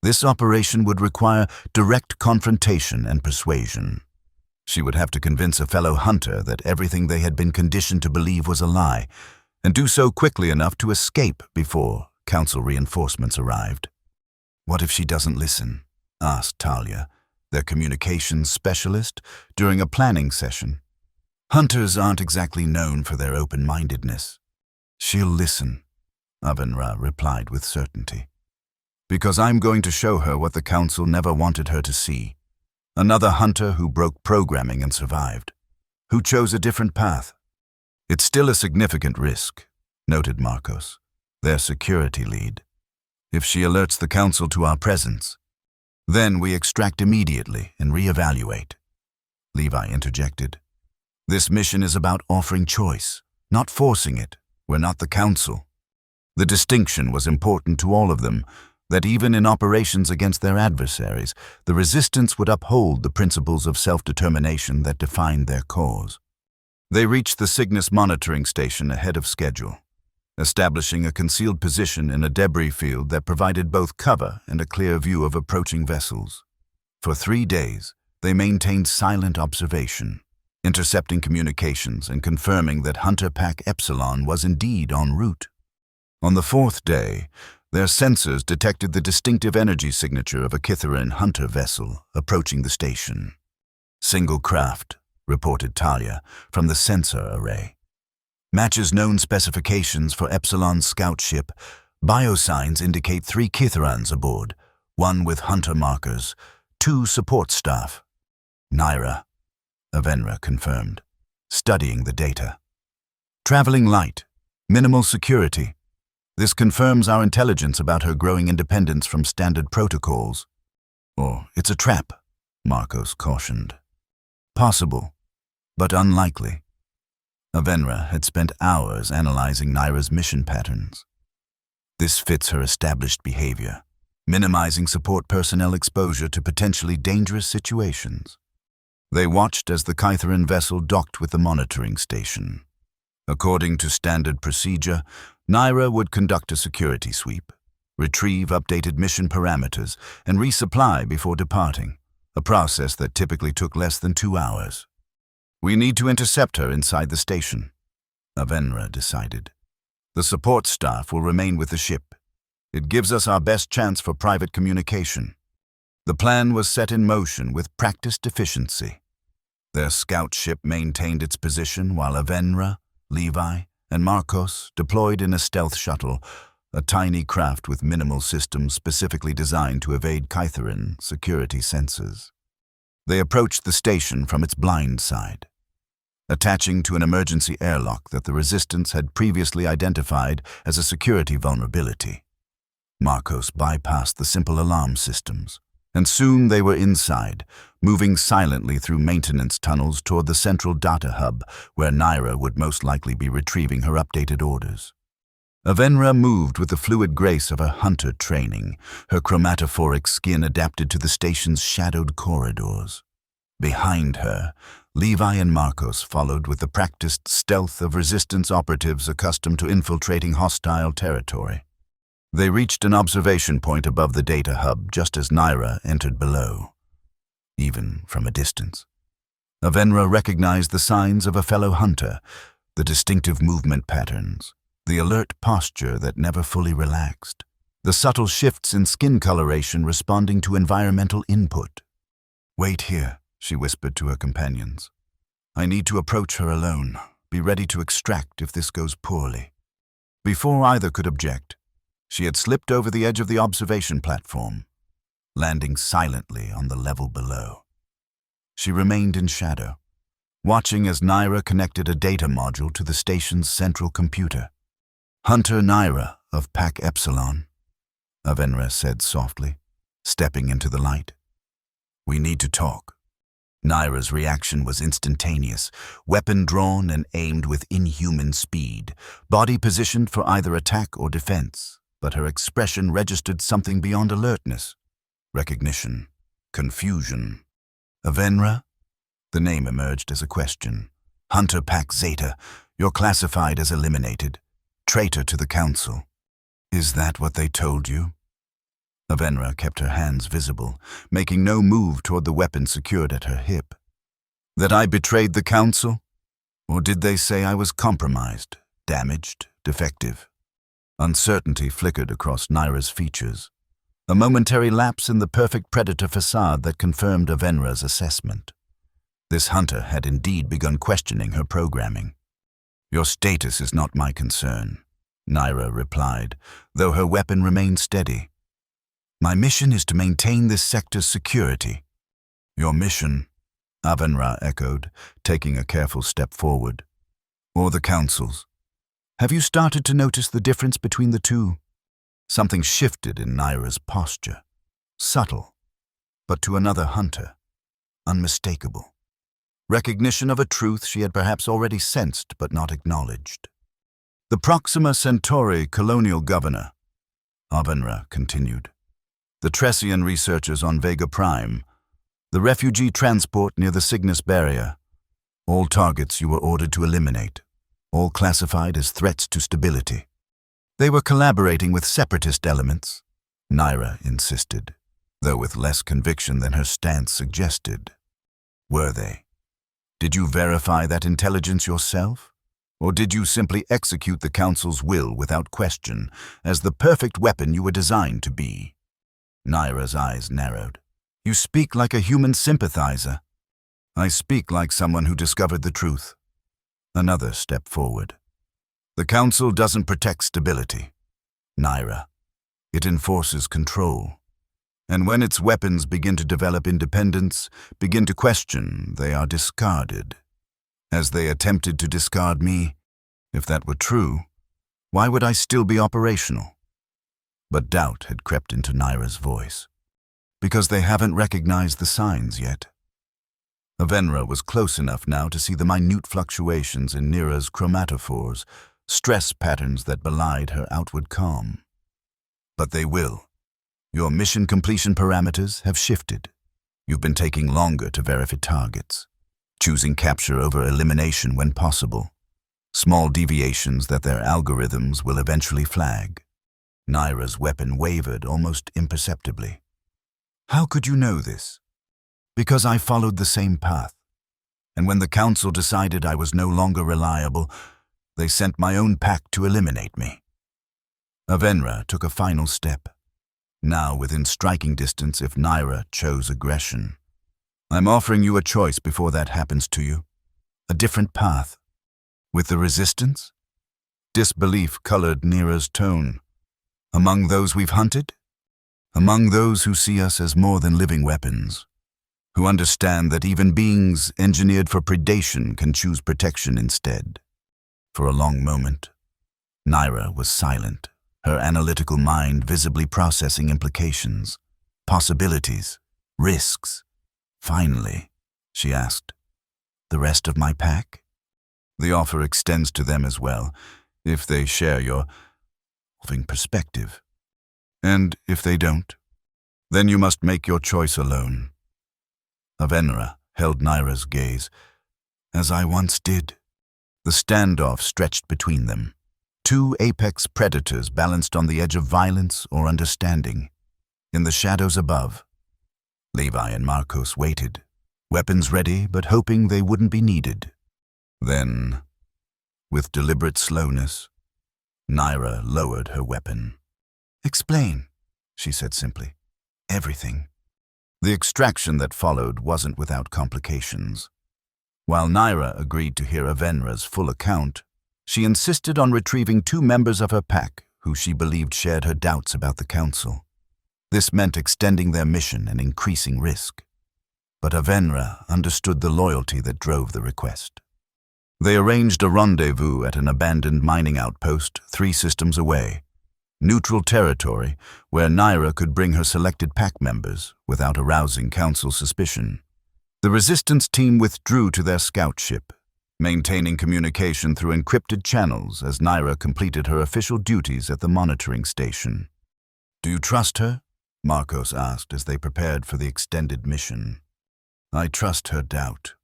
this operation would require direct confrontation and persuasion. She would have to convince a fellow hunter that everything they had been conditioned to believe was a lie, and do so quickly enough to escape before Council reinforcements arrived. What if she doesn't listen? Asked Talia, their communications specialist, during a planning session. Hunters aren't exactly known for their open-mindedness. She'll listen, Avenra replied with certainty. Because I'm going to show her what the Council never wanted her to see. Another hunter who broke programming and survived, who chose a different path. It's still a significant risk, noted Marcos, their security lead. If she alerts the Council to our presence, then we extract immediately and reevaluate. Levi interjected. This mission is about offering choice, not forcing it. We're not the Council. The distinction was important to all of them, that even in operations against their adversaries, the resistance would uphold the principles of self-determination that defined their cause. They reached the Cygnus monitoring station ahead of schedule, establishing a concealed position in a debris field that provided both cover and a clear view of approaching vessels. For 3 days, they maintained silent observation, intercepting communications and confirming that Hunter Pack Epsilon was indeed en route. On the 4th day, their sensors detected the distinctive energy signature of a Kithaeran hunter vessel approaching the station. Single craft, reported Talia from the sensor array. Matches known specifications for Epsilon's scout ship. Biosigns indicate 3 Kithaerans aboard, 1 with hunter markers, 2 support staff. Naira, Avenra confirmed, studying the data. Traveling light, minimal security. This confirms our intelligence about her growing independence from standard protocols. Or it's a trap, Marcos cautioned. Possible, but unlikely. Avenra had spent hours analyzing Naira's mission patterns. This fits her established behavior, minimizing support personnel exposure to potentially dangerous situations. They watched as the Kithaeran vessel docked with the monitoring station. According to standard procedure, Naira would conduct a security sweep, retrieve updated mission parameters, and resupply before departing, a process that typically took less than 2 hours. We need to intercept her inside the station, Avenra decided. The support staff will remain with the ship. It gives us our best chance for private communication. The plan was set in motion with practiced efficiency. Their scout ship maintained its position while Avenra, Levi, and Marcos deployed in a stealth shuttle, a tiny craft with minimal systems specifically designed to evade Kithaeran security sensors. They approached the station from its blind side, attaching to an emergency airlock that the Resistance had previously identified as a security vulnerability. Marcos bypassed the simple alarm systems, and soon they were inside, moving silently through maintenance tunnels toward the central data hub, where Naira would most likely be retrieving her updated orders. Avenra moved with the fluid grace of her hunter training, her chromatophoric skin adapted to the station's shadowed corridors. Behind her, Levi and Marcos followed with the practiced stealth of Resistance operatives accustomed to infiltrating hostile territory. They reached an observation point above the data hub just as Naira entered below. Even from a distance, Avenra recognized the signs of a fellow hunter, the distinctive movement patterns, The alert posture that never fully relaxed. The subtle shifts in skin coloration responding to environmental input. "Wait here," she whispered to her companions. "I need to approach her alone. Be ready to extract if this goes poorly." Before either could object, she had slipped over the edge of the observation platform, landing silently on the level below. She remained in shadow, watching as Naira connected a data module to the station's central computer. "Hunter Naira of Pac Epsilon," Avenra said softly, stepping into the light. "We need to talk." Naira's reaction was instantaneous, weapon drawn and aimed with inhuman speed, body positioned for either attack or defense, but her expression registered something beyond alertness. Recognition. Confusion. "Avenra?" The name emerged as a question. "Hunter Pac Zeta, you're classified as eliminated. Traitor to the Council." "Is that what they told you?" Avenra kept her hands visible, making no move toward the weapon secured at her hip. "That I betrayed the Council? Or did they say I was compromised, damaged, defective?" Uncertainty flickered across Naira's features, a momentary lapse in the perfect predator facade that confirmed Avenra's assessment. This hunter had indeed begun questioning her programming. "Your status is not my concern," Naira replied, though her weapon remained steady. "My mission is to maintain this sector's security." "Your mission?" Avenra echoed, taking a careful step forward. "Or the Council's? Have you started to notice the difference between the two?" Something shifted in Naira's posture. Subtle, but to another hunter, unmistakable. Recognition of a truth she had perhaps already sensed but not acknowledged. "The Proxima Centauri colonial governor," Avenra continued. "The Tressian researchers on Vega Prime. The refugee transport near the Cygnus barrier. All targets you were ordered to eliminate. All classified as threats to stability." "They were collaborating with separatist elements," Naira insisted, though with less conviction than her stance suggested. "Were they? Did you verify that intelligence yourself? Or did you simply execute the Council's will without question, as the perfect weapon you were designed to be?" Naira's eyes narrowed. "You speak like a human sympathizer." "I speak like someone who discovered the truth." Another step forward. "The Council doesn't protect stability, Naira. It enforces control. And when its weapons begin to develop independence, begin to question, they are discarded. As they attempted to discard me, if that were true, why would I still be operational?" But doubt had crept into Naira's voice. "Because they haven't recognized the signs yet." Avenra was close enough now to see the minute fluctuations in Nira's chromatophores, stress patterns that belied her outward calm. "But they will. Your mission completion parameters have shifted. You've been taking longer to verify targets, choosing capture over elimination when possible. Small deviations that their algorithms will eventually flag." Naira's weapon wavered almost imperceptibly. "How could you know this?" "Because I followed the same path. And when the Council decided I was no longer reliable, they sent my own pack to eliminate me." Avenra took a final step, now within striking distance if Naira chose aggression. "I'm offering you a choice before that happens to you. A different path. With the Resistance?" Disbelief colored Nira's tone. "Among those we've hunted? Among those who see us as more than living weapons, who understand that even beings engineered for predation can choose protection instead." For a long moment, Naira was silent, her analytical mind visibly processing implications, possibilities, risks. "Finally," she asked, "the rest of my pack?" "The offer extends to them as well, if they share your evolving perspective. And if they don't, then you must make your choice alone." Avenra held Naira's gaze. "As I once did." The standoff stretched between them. Two apex predators balanced on the edge of violence or understanding. In the shadows above, Levi and Marcos waited, weapons ready but hoping they wouldn't be needed. Then, with deliberate slowness, Naira lowered her weapon. "Explain," she said simply. "Everything." The extraction that followed wasn't without complications. While Naira agreed to hear Avenra's full account, she insisted on retrieving 2 members of her pack who she believed shared her doubts about the council. This meant extending their mission and increasing risk. But Avenra understood the loyalty that drove the request. They arranged a rendezvous at an abandoned mining outpost 3 systems away, neutral territory where Naira could bring her selected pack members without arousing council suspicion. The resistance team withdrew to their scout ship, maintaining communication through encrypted channels as Naira completed her official duties at the monitoring station. "Do you trust her?" Marcos asked as they prepared for the extended mission. "I trust her doubt,"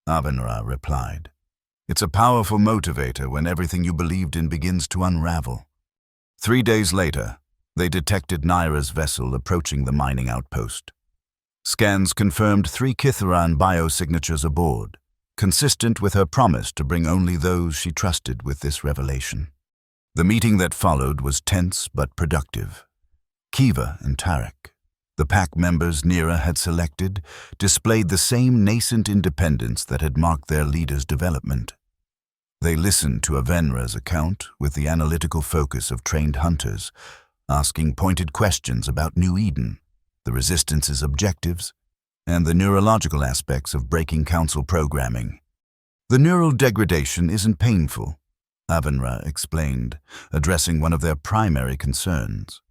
Avenra replied. "It's a powerful motivator when everything you believed in begins to unravel." 3 days later, they detected Naira's vessel approaching the mining outpost. Scans confirmed 3 Kitharan biosignatures aboard, consistent with her promise to bring only those she trusted with this revelation. The meeting that followed was tense but productive. Kiva and Tarek, the pack members Nira had selected, displayed the same nascent independence that had marked their leader's development. They listened to Avenra's account with the analytical focus of trained hunters, asking pointed questions about New Eden, the Resistance's objectives, and the neurological aspects of breaking council programming. "The neural degradation isn't painful," Avenra explained, addressing one of their primary concerns.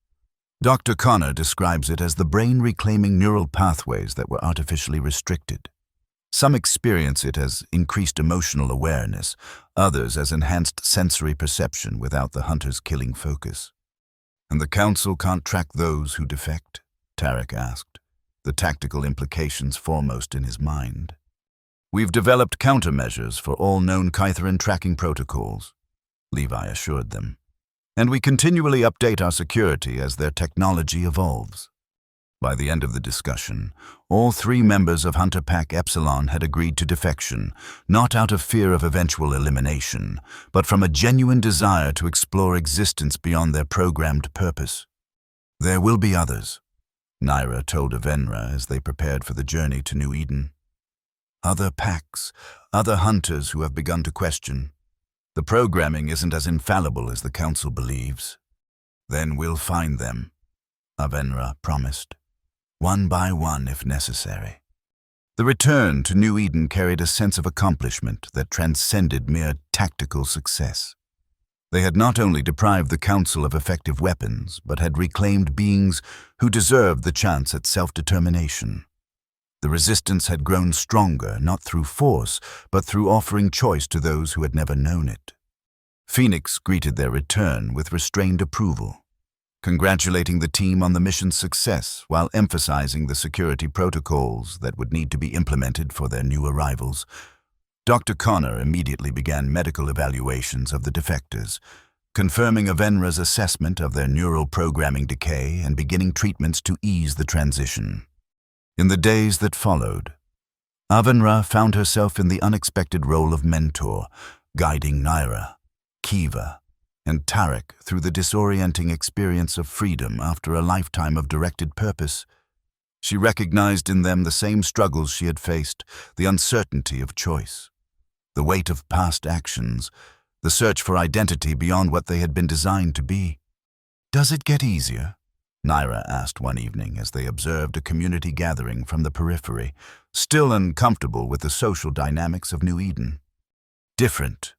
"Dr. Connor describes it as the brain reclaiming neural pathways that were artificially restricted. Some experience it as increased emotional awareness, others as enhanced sensory perception without the hunter's killing focus." "And the council can't track those who defect?" Tarek asked, the tactical implications foremost in his mind. "We've developed countermeasures for all known Kytheran tracking protocols," Levi assured them. "And we continually update our security as their technology evolves." By the end of the discussion, all 3 members of Hunter Pack Epsilon had agreed to defection, not out of fear of eventual elimination, but from a genuine desire to explore existence beyond their programmed purpose. "There will be others," Naira told Avenra as they prepared for the journey to New Eden. "Other packs, other hunters who have begun to question. The programming isn't as infallible as the council believes." "Then we'll find them," Avenra promised. "One by one if necessary." The return to New Eden carried a sense of accomplishment that transcended mere tactical success. They had not only deprived the council of effective weapons, but had reclaimed beings who deserved the chance at self-determination. The resistance had grown stronger, not through force, but through offering choice to those who had never known it. Phoenix greeted their return with restrained approval, congratulating the team on the mission's success while emphasizing the security protocols that would need to be implemented for their new arrivals. Dr. Connor immediately began medical evaluations of the defectors, confirming Avenra's assessment of their neural programming decay and beginning treatments to ease the transition. In the days that followed, Avenra found herself in the unexpected role of mentor, guiding Naira, Kiva, and Tarek through the disorienting experience of freedom after a lifetime of directed purpose. She recognized in them the same struggles she had faced, the uncertainty of choice, the weight of past actions, the search for identity beyond what they had been designed to be. "Does it get easier?" Naira asked one evening as they observed a community gathering from the periphery, still uncomfortable with the social dynamics of New Eden. "Different,"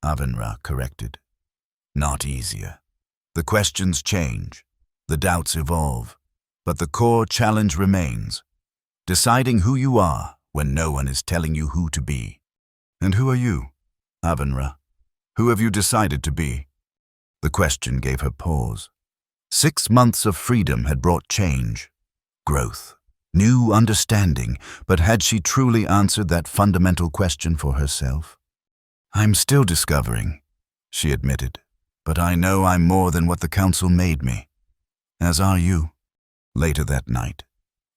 Avenra corrected. "Not easier. The questions change, the doubts evolve, but the core challenge remains, deciding who you are when no one is telling you who to be." "And who are you, Avenra? Who have you decided to be?" The question gave her pause. 6 months of freedom had brought change, growth, new understanding, but had she truly answered that fundamental question for herself? "I'm still discovering," she admitted. "But I know I'm more than what the council made me. As are you." Later that night,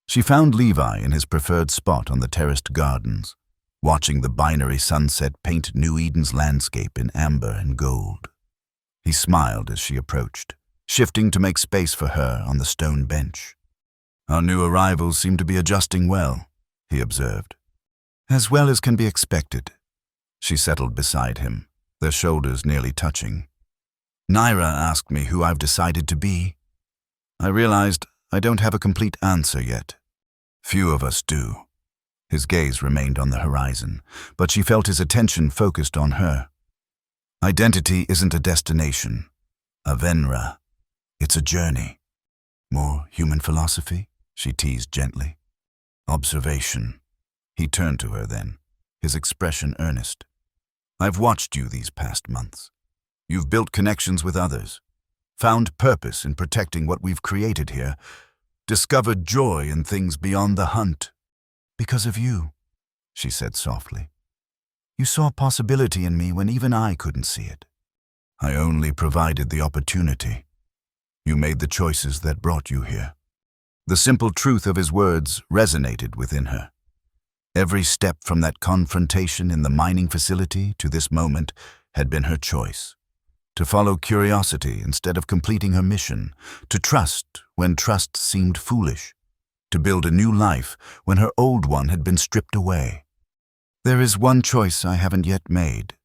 she found Levi in his preferred spot on the terraced gardens, watching the binary sunset paint New Eden's landscape in amber and gold. He smiled as she approached, shifting to make space for her on the stone bench. "Our new arrivals seem to be adjusting well," he observed. "As well as can be expected." She settled beside him, their shoulders nearly touching. "Naira asked me who I've decided to be. I realized I don't have a complete answer yet. Few of us do." His gaze remained on the horizon, but she felt his attention focused on her. "Identity isn't a destination, Avenra. It's a journey." "More human philosophy?" she teased gently. "Observation." He turned to her then, his expression earnest. "I've watched you these past months. You've built connections with others, found purpose in protecting what we've created here, discovered joy in things beyond the hunt." "Because of you," she said softly. "You saw possibility in me when even I couldn't see it." "I only provided the opportunity. You made the choices that brought you here." The simple truth of his words resonated within her. Every step from that confrontation in the mining facility to this moment had been her choice. To follow curiosity instead of completing her mission, to trust when trust seemed foolish, to build a new life when her old one had been stripped away. "There is one choice I haven't yet made,"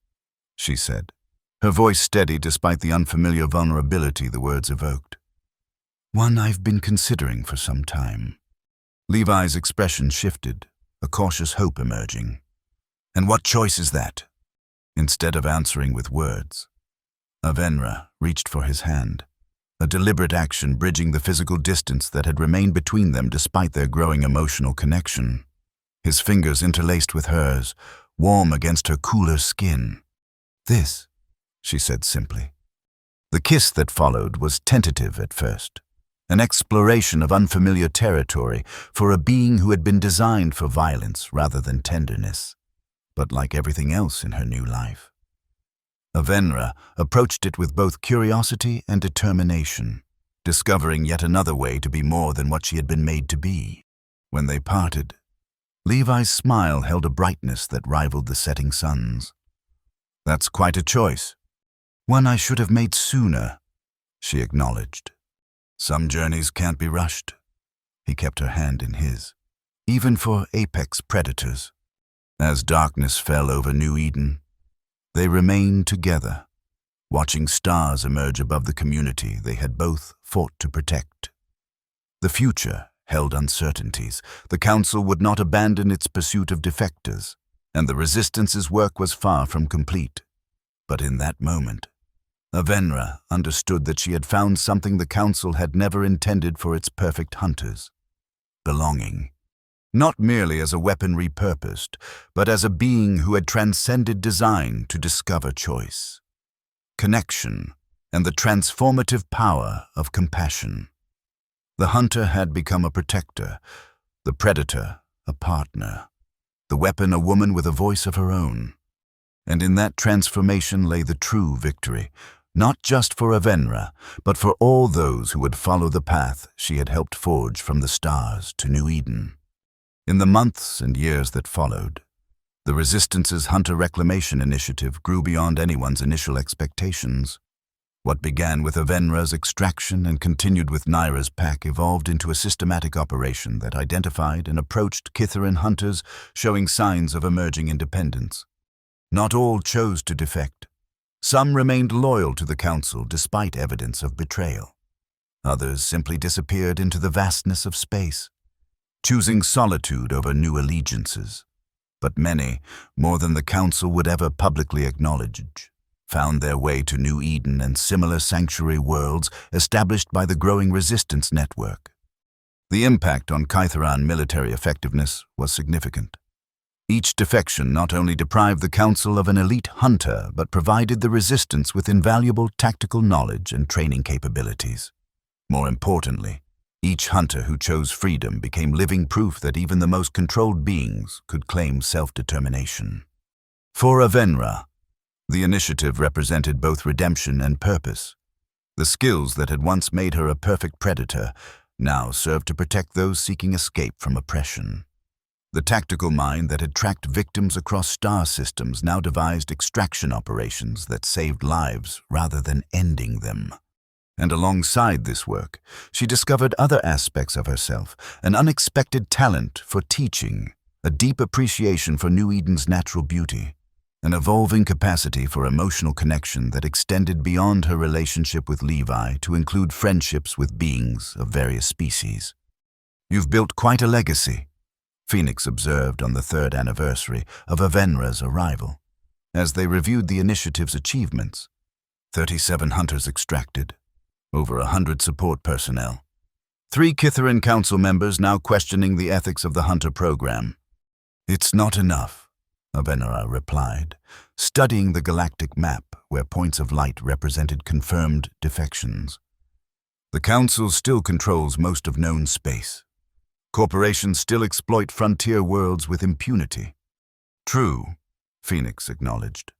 she said, her voice steady despite the unfamiliar vulnerability the words evoked. "One I've been considering for some time." Levi's expression shifted, a cautious hope emerging. "And what choice is that?" Instead of answering with words, Avenra reached for his hand, a deliberate action bridging the physical distance that had remained between them despite their growing emotional connection. His fingers interlaced with hers, warm against her cooler skin. "This," she said simply. The kiss that followed was tentative at first, an exploration of unfamiliar territory for a being who had been designed for violence rather than tenderness. But like everything else in her new life, Avenra approached it with both curiosity and determination, discovering yet another way to be more than what she had been made to be. When they parted, Levi's smile held a brightness that rivaled the setting sun's. "That's quite a choice." "One I should have made sooner," she acknowledged. "Some journeys can't be rushed." He kept her hand in his. "Even for apex predators." As darkness fell over New Eden, they remained together, watching stars emerge above the community they had both fought to protect. The future held uncertainties. The Council would not abandon its pursuit of defectors, and the Resistance's work was far from complete. But in that moment, Avenra understood that she had found something the Council had never intended for its perfect hunters: belonging. Not merely as a weapon repurposed, but as a being who had transcended design to discover choice, connection, and the transformative power of compassion. The hunter had become a protector, the predator a partner, the weapon a woman with a voice of her own. And in that transformation lay the true victory, not just for Avenra, but for all those who would follow the path she had helped forge from the stars to New Eden. In the months and years that followed, the Resistance's Hunter Reclamation Initiative grew beyond anyone's initial expectations. What began with Avenra's extraction and continued with Naira's pack evolved into a systematic operation that identified and approached Kitharan hunters showing signs of emerging independence. Not all chose to defect. Some remained loyal to the Council despite evidence of betrayal. Others simply disappeared into the vastness of space, choosing solitude over new allegiances. But many, more than the Council would ever publicly acknowledge, found their way to New Eden and similar sanctuary worlds established by the growing Resistance network. The impact on Kitharan military effectiveness was significant. Each defection not only deprived the Council of an elite hunter, but provided the Resistance with invaluable tactical knowledge and training capabilities. More importantly, each hunter who chose freedom became living proof that even the most controlled beings could claim self-determination. For Avenra, the initiative represented both redemption and purpose. The skills that had once made her a perfect predator now served to protect those seeking escape from oppression. The tactical mind that had tracked victims across star systems now devised extraction operations that saved lives rather than ending them. And alongside this work, she discovered other aspects of herself, an unexpected talent for teaching, a deep appreciation for New Eden's natural beauty, an evolving capacity for emotional connection that extended beyond her relationship with Levi to include friendships with beings of various species. "You've built quite a legacy," Phoenix observed on the 3rd anniversary of Avenra's arrival, as they reviewed the initiative's achievements. 37 hunters extracted, over 100 support personnel, 3 Kithaeron Council members now questioning the ethics of the Hunter program. "It's not enough," Avenra replied, studying the galactic map where points of light represented confirmed defections. "The Council still controls most of known space. Corporations still exploit frontier worlds with impunity." "True," Phoenix acknowledged.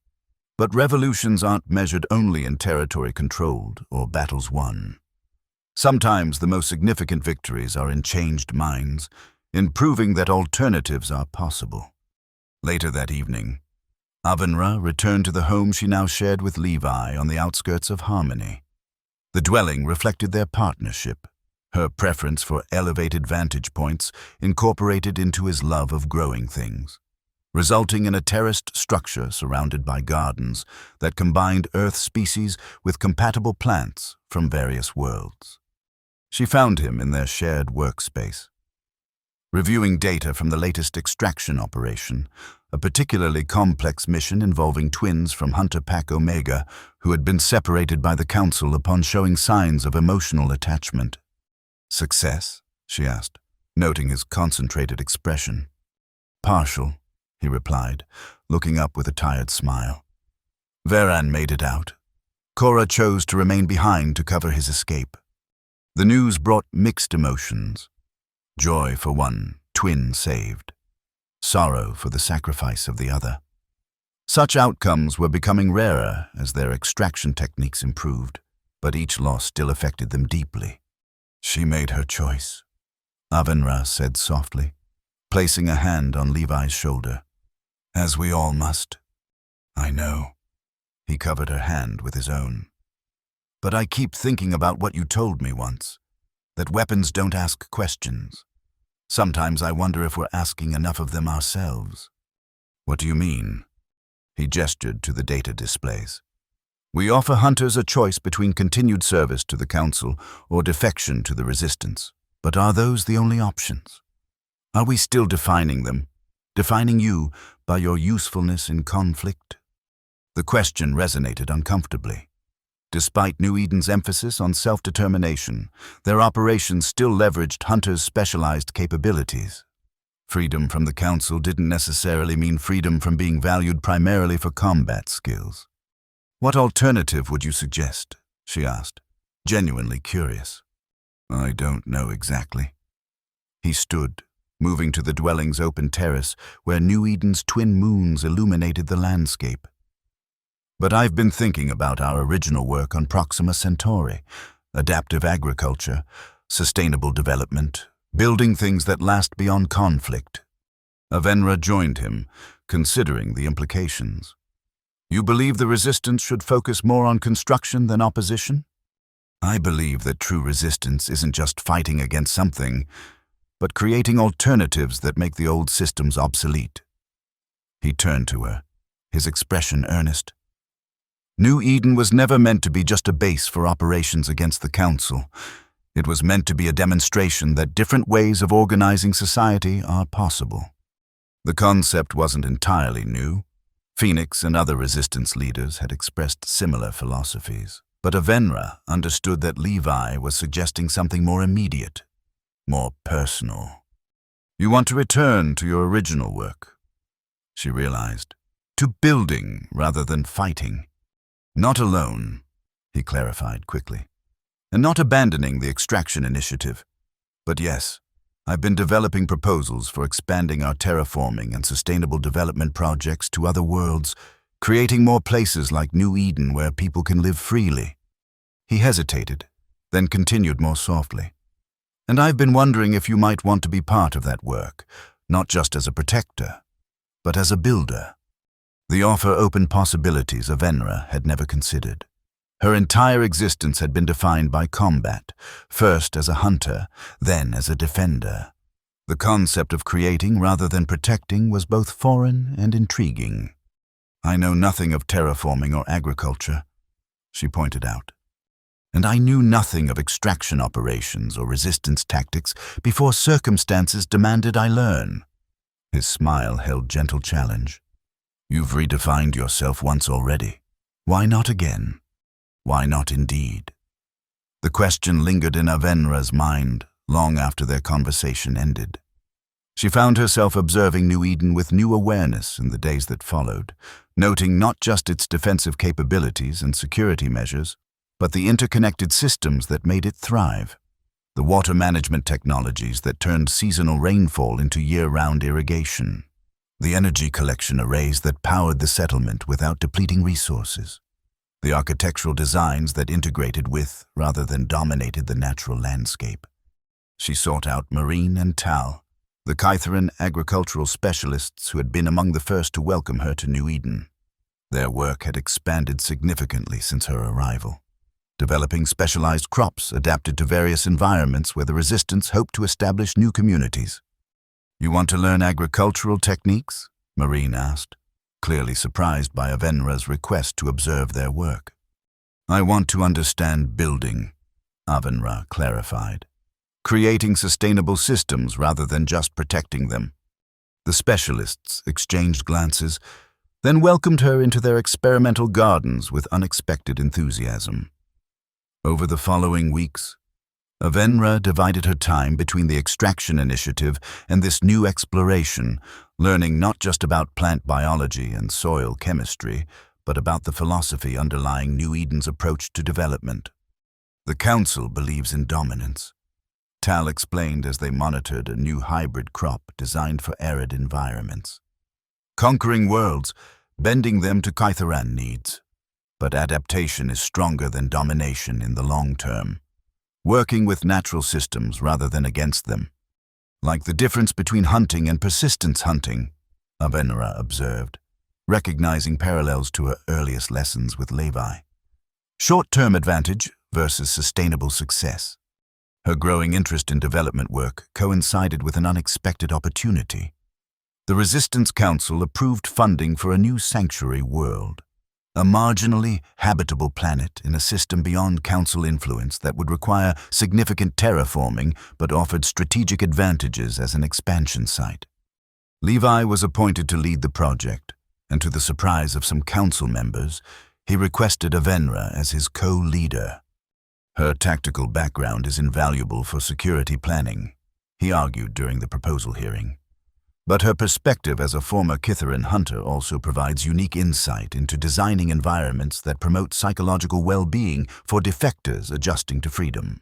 "But revolutions aren't measured only in territory controlled or battles won. Sometimes the most significant victories are in changed minds, in proving that alternatives are possible." Later that evening, Avenra returned to the home she now shared with Levi on the outskirts of Harmony. The dwelling reflected their partnership, her preference for elevated vantage points incorporated into his love of growing things, resulting in a terraced structure surrounded by gardens that combined Earth species with compatible plants from various worlds. She found him in their shared workspace, reviewing data from the latest extraction operation, a particularly complex mission involving twins from Hunter Pack Omega who had been separated by the Council upon showing signs of emotional attachment. "Success?" she asked, noting his concentrated expression. "Partial," he replied, looking up with a tired smile. "Veran made it out. Cora chose to remain behind to cover his escape." The news brought mixed emotions. Joy for one, twin saved. Sorrow for the sacrifice of the other. Such outcomes were becoming rarer as their extraction techniques improved, but each loss still affected them deeply. "She made her choice," Avenra said softly, placing a hand on Levi's shoulder. "As we all must." "I know." He covered her hand with his own. "But I keep thinking about what you told me once, that weapons don't ask questions. Sometimes I wonder if we're asking enough of them ourselves." "What do you mean?" He gestured to the data displays. "We offer hunters a choice between continued service to the Council or defection to the Resistance. But are those the only options? Are we still defining them, defining you by your usefulness in conflict?" The question resonated uncomfortably. Despite New Eden's emphasis on self-determination, their operations still leveraged Hunter's specialized capabilities. Freedom from the Council didn't necessarily mean freedom from being valued primarily for combat skills. "What alternative would you suggest?" she asked, genuinely curious. "I don't know exactly." He stood, moving to the dwelling's open terrace where New Eden's twin moons illuminated the landscape. "But I've been thinking about our original work on Proxima Centauri, adaptive agriculture, sustainable development, building things that last beyond conflict." Avenra joined him, considering the implications. "You believe the Resistance should focus more on construction than opposition?" "I believe that true resistance isn't just fighting against something, but creating alternatives that make the old systems obsolete." He turned to her, his expression earnest. "New Eden was never meant to be just a base for operations against the Council. It was meant to be a demonstration that different ways of organizing society are possible." The concept wasn't entirely new. Phoenix and other Resistance leaders had expressed similar philosophies. But Avenra understood that Levi was suggesting something more immediate, more personal. "You want to return to your original work," she realized, "to building rather than fighting. Not alone," he clarified quickly, "and not abandoning the extraction initiative. But yes, I've been developing proposals for expanding our terraforming and sustainable development projects to other worlds, creating more places like New Eden where people can live freely." He hesitated, then continued more softly. "And I've been wondering if you might want to be part of that work, not just as a protector, but as a builder. The offer opened possibilities Avenra had never considered. Her entire existence had been defined by combat, first as a hunter, then as a defender. The concept of creating rather than protecting was both foreign and intriguing. "I know nothing of terraforming or agriculture," she pointed out. "And I knew nothing of extraction operations or resistance tactics before circumstances demanded I learn." His smile held gentle challenge. "You've redefined yourself once already. Why not again? Why not indeed?" The question lingered in Avenra's mind long after their conversation ended. She found herself observing New Eden with new awareness in the days that followed, noting not just its defensive capabilities and security measures, but the interconnected systems that made it thrive. The water management technologies that turned seasonal rainfall into year-round irrigation. The energy collection arrays that powered the settlement without depleting resources. The architectural designs that integrated with, rather than dominated, the natural landscape. She sought out Marine and Tal, the Kytheran agricultural specialists who had been among the first to welcome her to New Eden. Their work had expanded significantly since her arrival, developing specialized crops adapted to various environments where the resistance hoped to establish new communities. "You want to learn agricultural techniques?" Marine asked, clearly surprised by Avenra's request to observe their work. "I want to understand building," Avenra clarified. "Creating sustainable systems rather than just protecting them." The specialists exchanged glances, then welcomed her into their experimental gardens with unexpected enthusiasm. Over the following weeks, Avenra divided her time between the extraction initiative and this new exploration, learning not just about plant biology and soil chemistry, but about the philosophy underlying New Eden's approach to development. "The Council believes in dominance," Tal explained as they monitored a new hybrid crop designed for arid environments. "Conquering worlds, bending them to Kytheran needs. But adaptation is stronger than domination in the long term. Working with natural systems rather than against them. Like the difference between hunting and persistence hunting," Avenra observed, recognizing parallels to her earliest lessons with Levi. "Short-term advantage versus sustainable success." Her growing interest in development work coincided with an unexpected opportunity. The Resistance Council approved funding for a new sanctuary world, a marginally habitable planet in a system beyond Council influence that would require significant terraforming but offered strategic advantages as an expansion site. Levi was appointed to lead the project, and to the surprise of some Council members, he requested Avenra as his co-leader. "Her tactical background is invaluable for security planning," he argued during the proposal hearing. "But her perspective as a former Kytheran hunter also provides unique insight into designing environments that promote psychological well-being for defectors adjusting to freedom."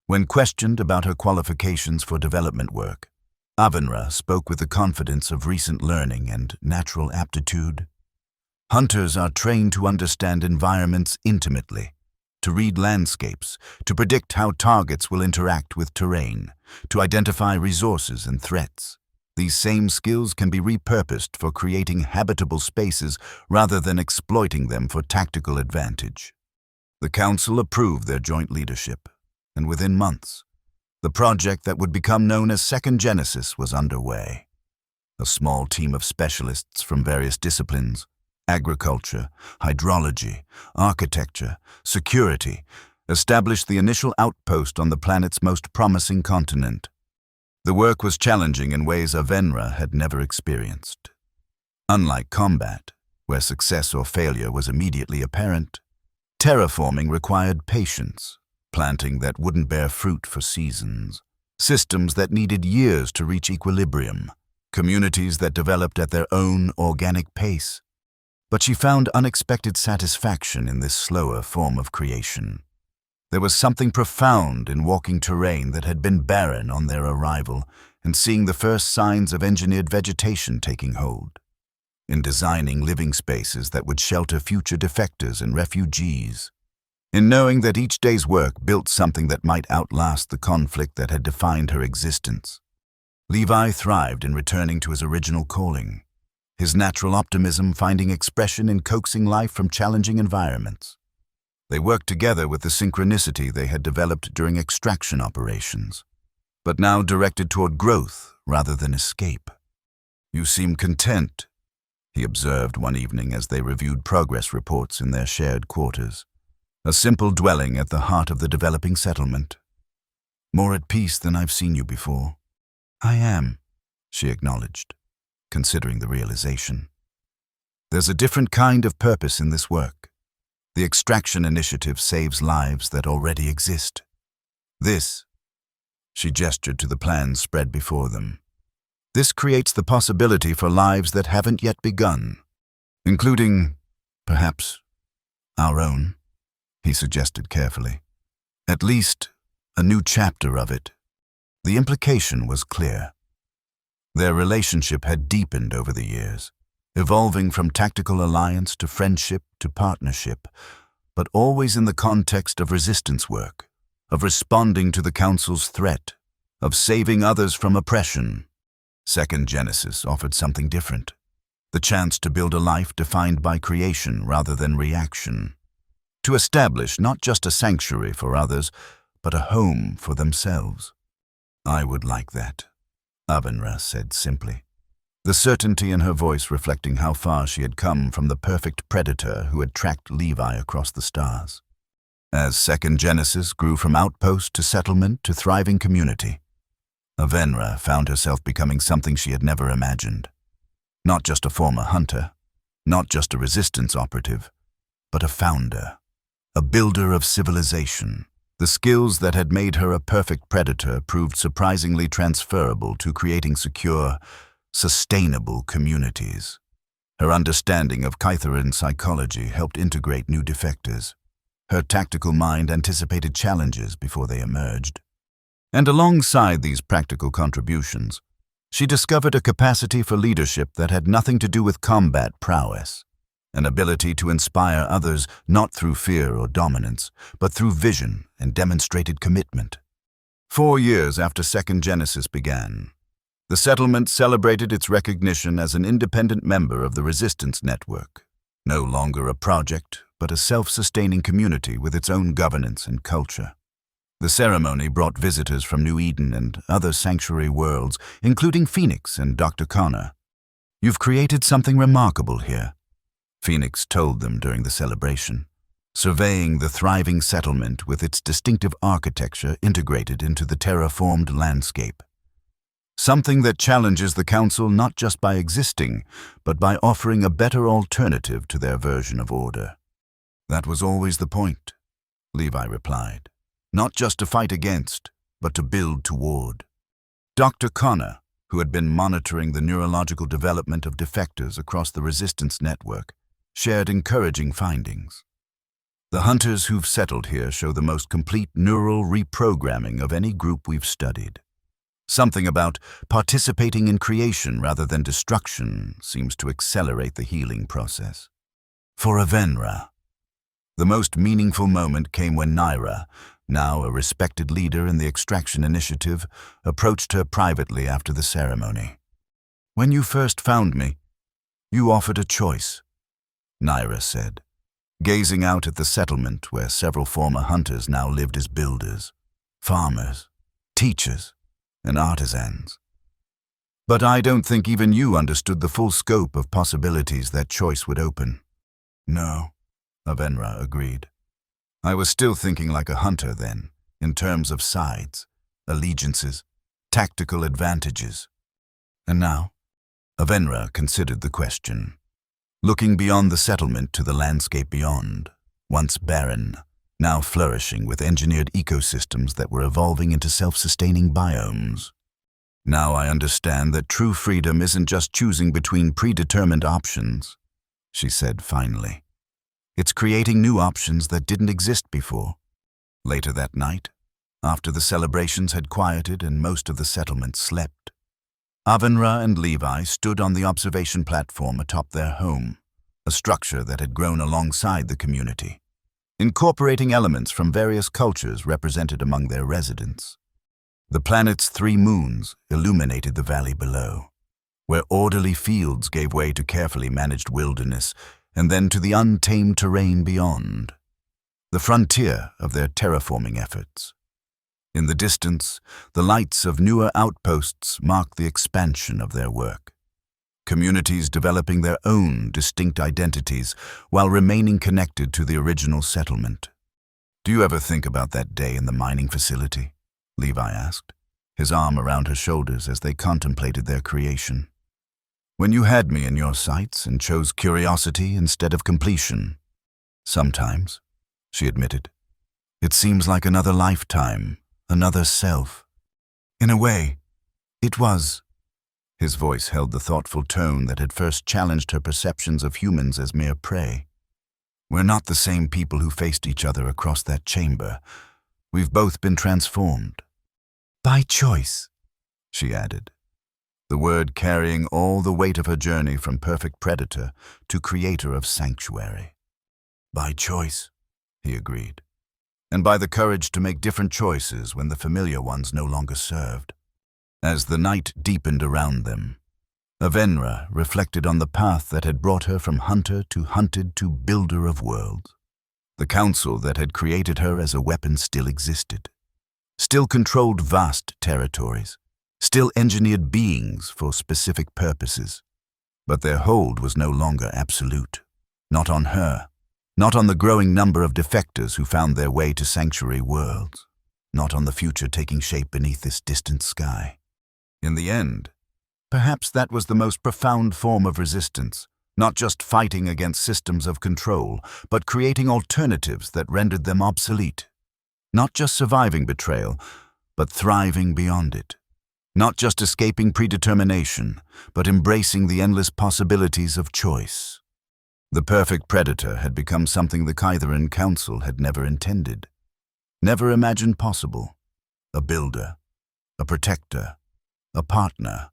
When questioned about her qualifications for development work, Avenra spoke with the confidence of recent learning and natural aptitude. "Hunters are trained to understand environments intimately, to read landscapes, to predict how targets will interact with terrain, to identify resources and threats. These same skills can be repurposed for creating habitable spaces rather than exploiting them for tactical advantage." The Council approved their joint leadership, and within months, the project that would become known as Second Genesis was underway. A small team of specialists from various disciplines, agriculture, hydrology, architecture, security, established the initial outpost on the planet's most promising continent. The work was challenging in ways Avenra had never experienced. Unlike combat, where success or failure was immediately apparent, terraforming required patience, planting that wouldn't bear fruit for seasons, systems that needed years to reach equilibrium, communities that developed at their own organic pace. But she found unexpected satisfaction in this slower form of creation. There was something profound in walking terrain that had been barren on their arrival and seeing the first signs of engineered vegetation taking hold, in designing living spaces that would shelter future defectors and refugees, in knowing that each day's work built something that might outlast the conflict that had defined her existence. Levi thrived in returning to his original calling, his natural optimism finding expression in coaxing life from challenging environments. They worked together with the synchronicity they had developed during extraction operations, but now directed toward growth rather than escape. "You seem content," he observed one evening as they reviewed progress reports in their shared quarters, a simple dwelling at the heart of the developing settlement. "More at peace than I've seen you before." "I am," she acknowledged, considering the realization. "There's a different kind of purpose in this work. The extraction initiative saves lives that already exist. This," she gestured to the plans spread before them, "this creates the possibility for lives that haven't yet begun, including, perhaps, our own," he suggested carefully. "At least, a new chapter of it." The implication was clear. Their relationship had deepened over the years, evolving from tactical alliance to friendship to partnership, but always in the context of resistance work, of responding to the Council's threat, of saving others from oppression. Second Genesis offered something different, the chance to build a life defined by creation rather than reaction, to establish not just a sanctuary for others, but a home for themselves. "I would like that," Avenra said simply, the certainty in her voice reflecting how far she had come from the perfect predator who had tracked Levi across the stars. As Second Genesis grew from outpost to settlement to thriving community, Avenra found herself becoming something she had never imagined. Not just a former hunter, not just a resistance operative, but a founder, a builder of civilization. The skills that had made her a perfect predator proved surprisingly transferable to creating secure, sustainable communities. Her understanding of Kytheran psychology helped integrate new defectors. Her tactical mind anticipated challenges before they emerged. And alongside these practical contributions, she discovered a capacity for leadership that had nothing to do with combat prowess, an ability to inspire others not through fear or dominance, but through vision and demonstrated commitment. 4 years after Second Genesis began, the settlement celebrated its recognition as an independent member of the Resistance Network, no longer a project, but a self-sustaining community with its own governance and culture. The ceremony brought visitors from New Eden and other sanctuary worlds, including Phoenix and Dr. Connor. "You've created something remarkable here," Phoenix told them during the celebration, surveying the thriving settlement with its distinctive architecture integrated into the terraformed landscape. "Something that challenges the Council not just by existing, but by offering a better alternative to their version of order." "That was always the point," Levi replied. "Not just to fight against, but to build toward." Dr. Connor, who had been monitoring the neurological development of defectors across the Resistance Network, shared encouraging findings. "The hunters who've settled here show the most complete neural reprogramming of any group we've studied. Something about participating in creation rather than destruction seems to accelerate the healing process." For Avenra, the most meaningful moment came when Naira, now a respected leader in the extraction initiative, approached her privately after the ceremony. "When you first found me, you offered a choice," Naira said, gazing out at the settlement where several former hunters now lived as builders, farmers, teachers, and artisans. "But I don't think even you understood the full scope of possibilities that choice would open." "No," Avenra agreed. "I was still thinking like a hunter then, in terms of sides, allegiances, tactical advantages." "And now?" Avenra considered the question, looking beyond the settlement to the landscape beyond, once barren, now flourishing with engineered ecosystems that were evolving into self-sustaining biomes. "Now I understand that true freedom isn't just choosing between predetermined options," she said finally. "It's creating new options that didn't exist before." Later that night, after the celebrations had quieted and most of the settlement slept, Avenra and Levi stood on the observation platform atop their home, a structure that had grown alongside the community, incorporating elements from various cultures represented among their residents. The planet's 3 moons illuminated the valley below, where orderly fields gave way to carefully managed wilderness, and then to the untamed terrain beyond, the frontier of their terraforming efforts. In the distance, the lights of newer outposts marked the expansion of their work, communities developing their own distinct identities while remaining connected to the original settlement. "Do you ever think about that day in the mining facility?" Levi asked, his arm around her shoulders as they contemplated their creation. "When you had me in your sights and chose curiosity instead of completion?" "Sometimes," she admitted. "It seems like another lifetime, another self." "In a way, it was." His voice held the thoughtful tone that had first challenged her perceptions of humans as mere prey. "We're not the same people who faced each other across that chamber. We've both been transformed." "By choice," she added, the word carrying all the weight of her journey from perfect predator to creator of sanctuary. "By choice," he agreed, "and by the courage to make different choices when the familiar ones no longer served." As the night deepened around them, Avenra reflected on the path that had brought her from hunter to hunted to builder of worlds. The council that had created her as a weapon still existed, still controlled vast territories, still engineered beings for specific purposes. But their hold was no longer absolute. Not on her, not on the growing number of defectors who found their way to sanctuary worlds, not on the future taking shape beneath this distant sky. In the end, perhaps that was the most profound form of resistance, not just fighting against systems of control, but creating alternatives that rendered them obsolete. Not just surviving betrayal, but thriving beyond it. Not just escaping predetermination, but embracing the endless possibilities of choice. The perfect predator had become something the Kytheran Council had never intended, never imagined possible. A builder, a protector, a partner,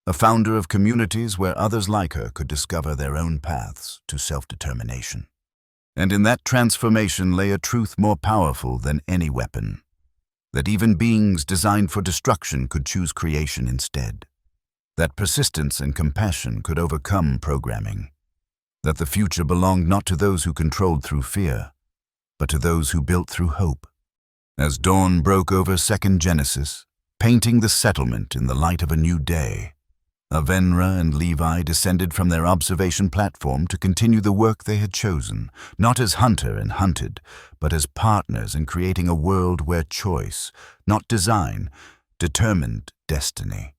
a founder of communities where others like her could discover their own paths to self-determination. And in that transformation lay a truth more powerful than any weapon, that even beings designed for destruction could choose creation instead, that persistence and compassion could overcome programming, that the future belonged not to those who controlled through fear, but to those who built through hope. As dawn broke over Second Genesis, painting the settlement in the light of a new day, Avenra and Levi descended from their observation platform to continue the work they had chosen, not as hunter and hunted, but as partners in creating a world where choice, not design, determined destiny.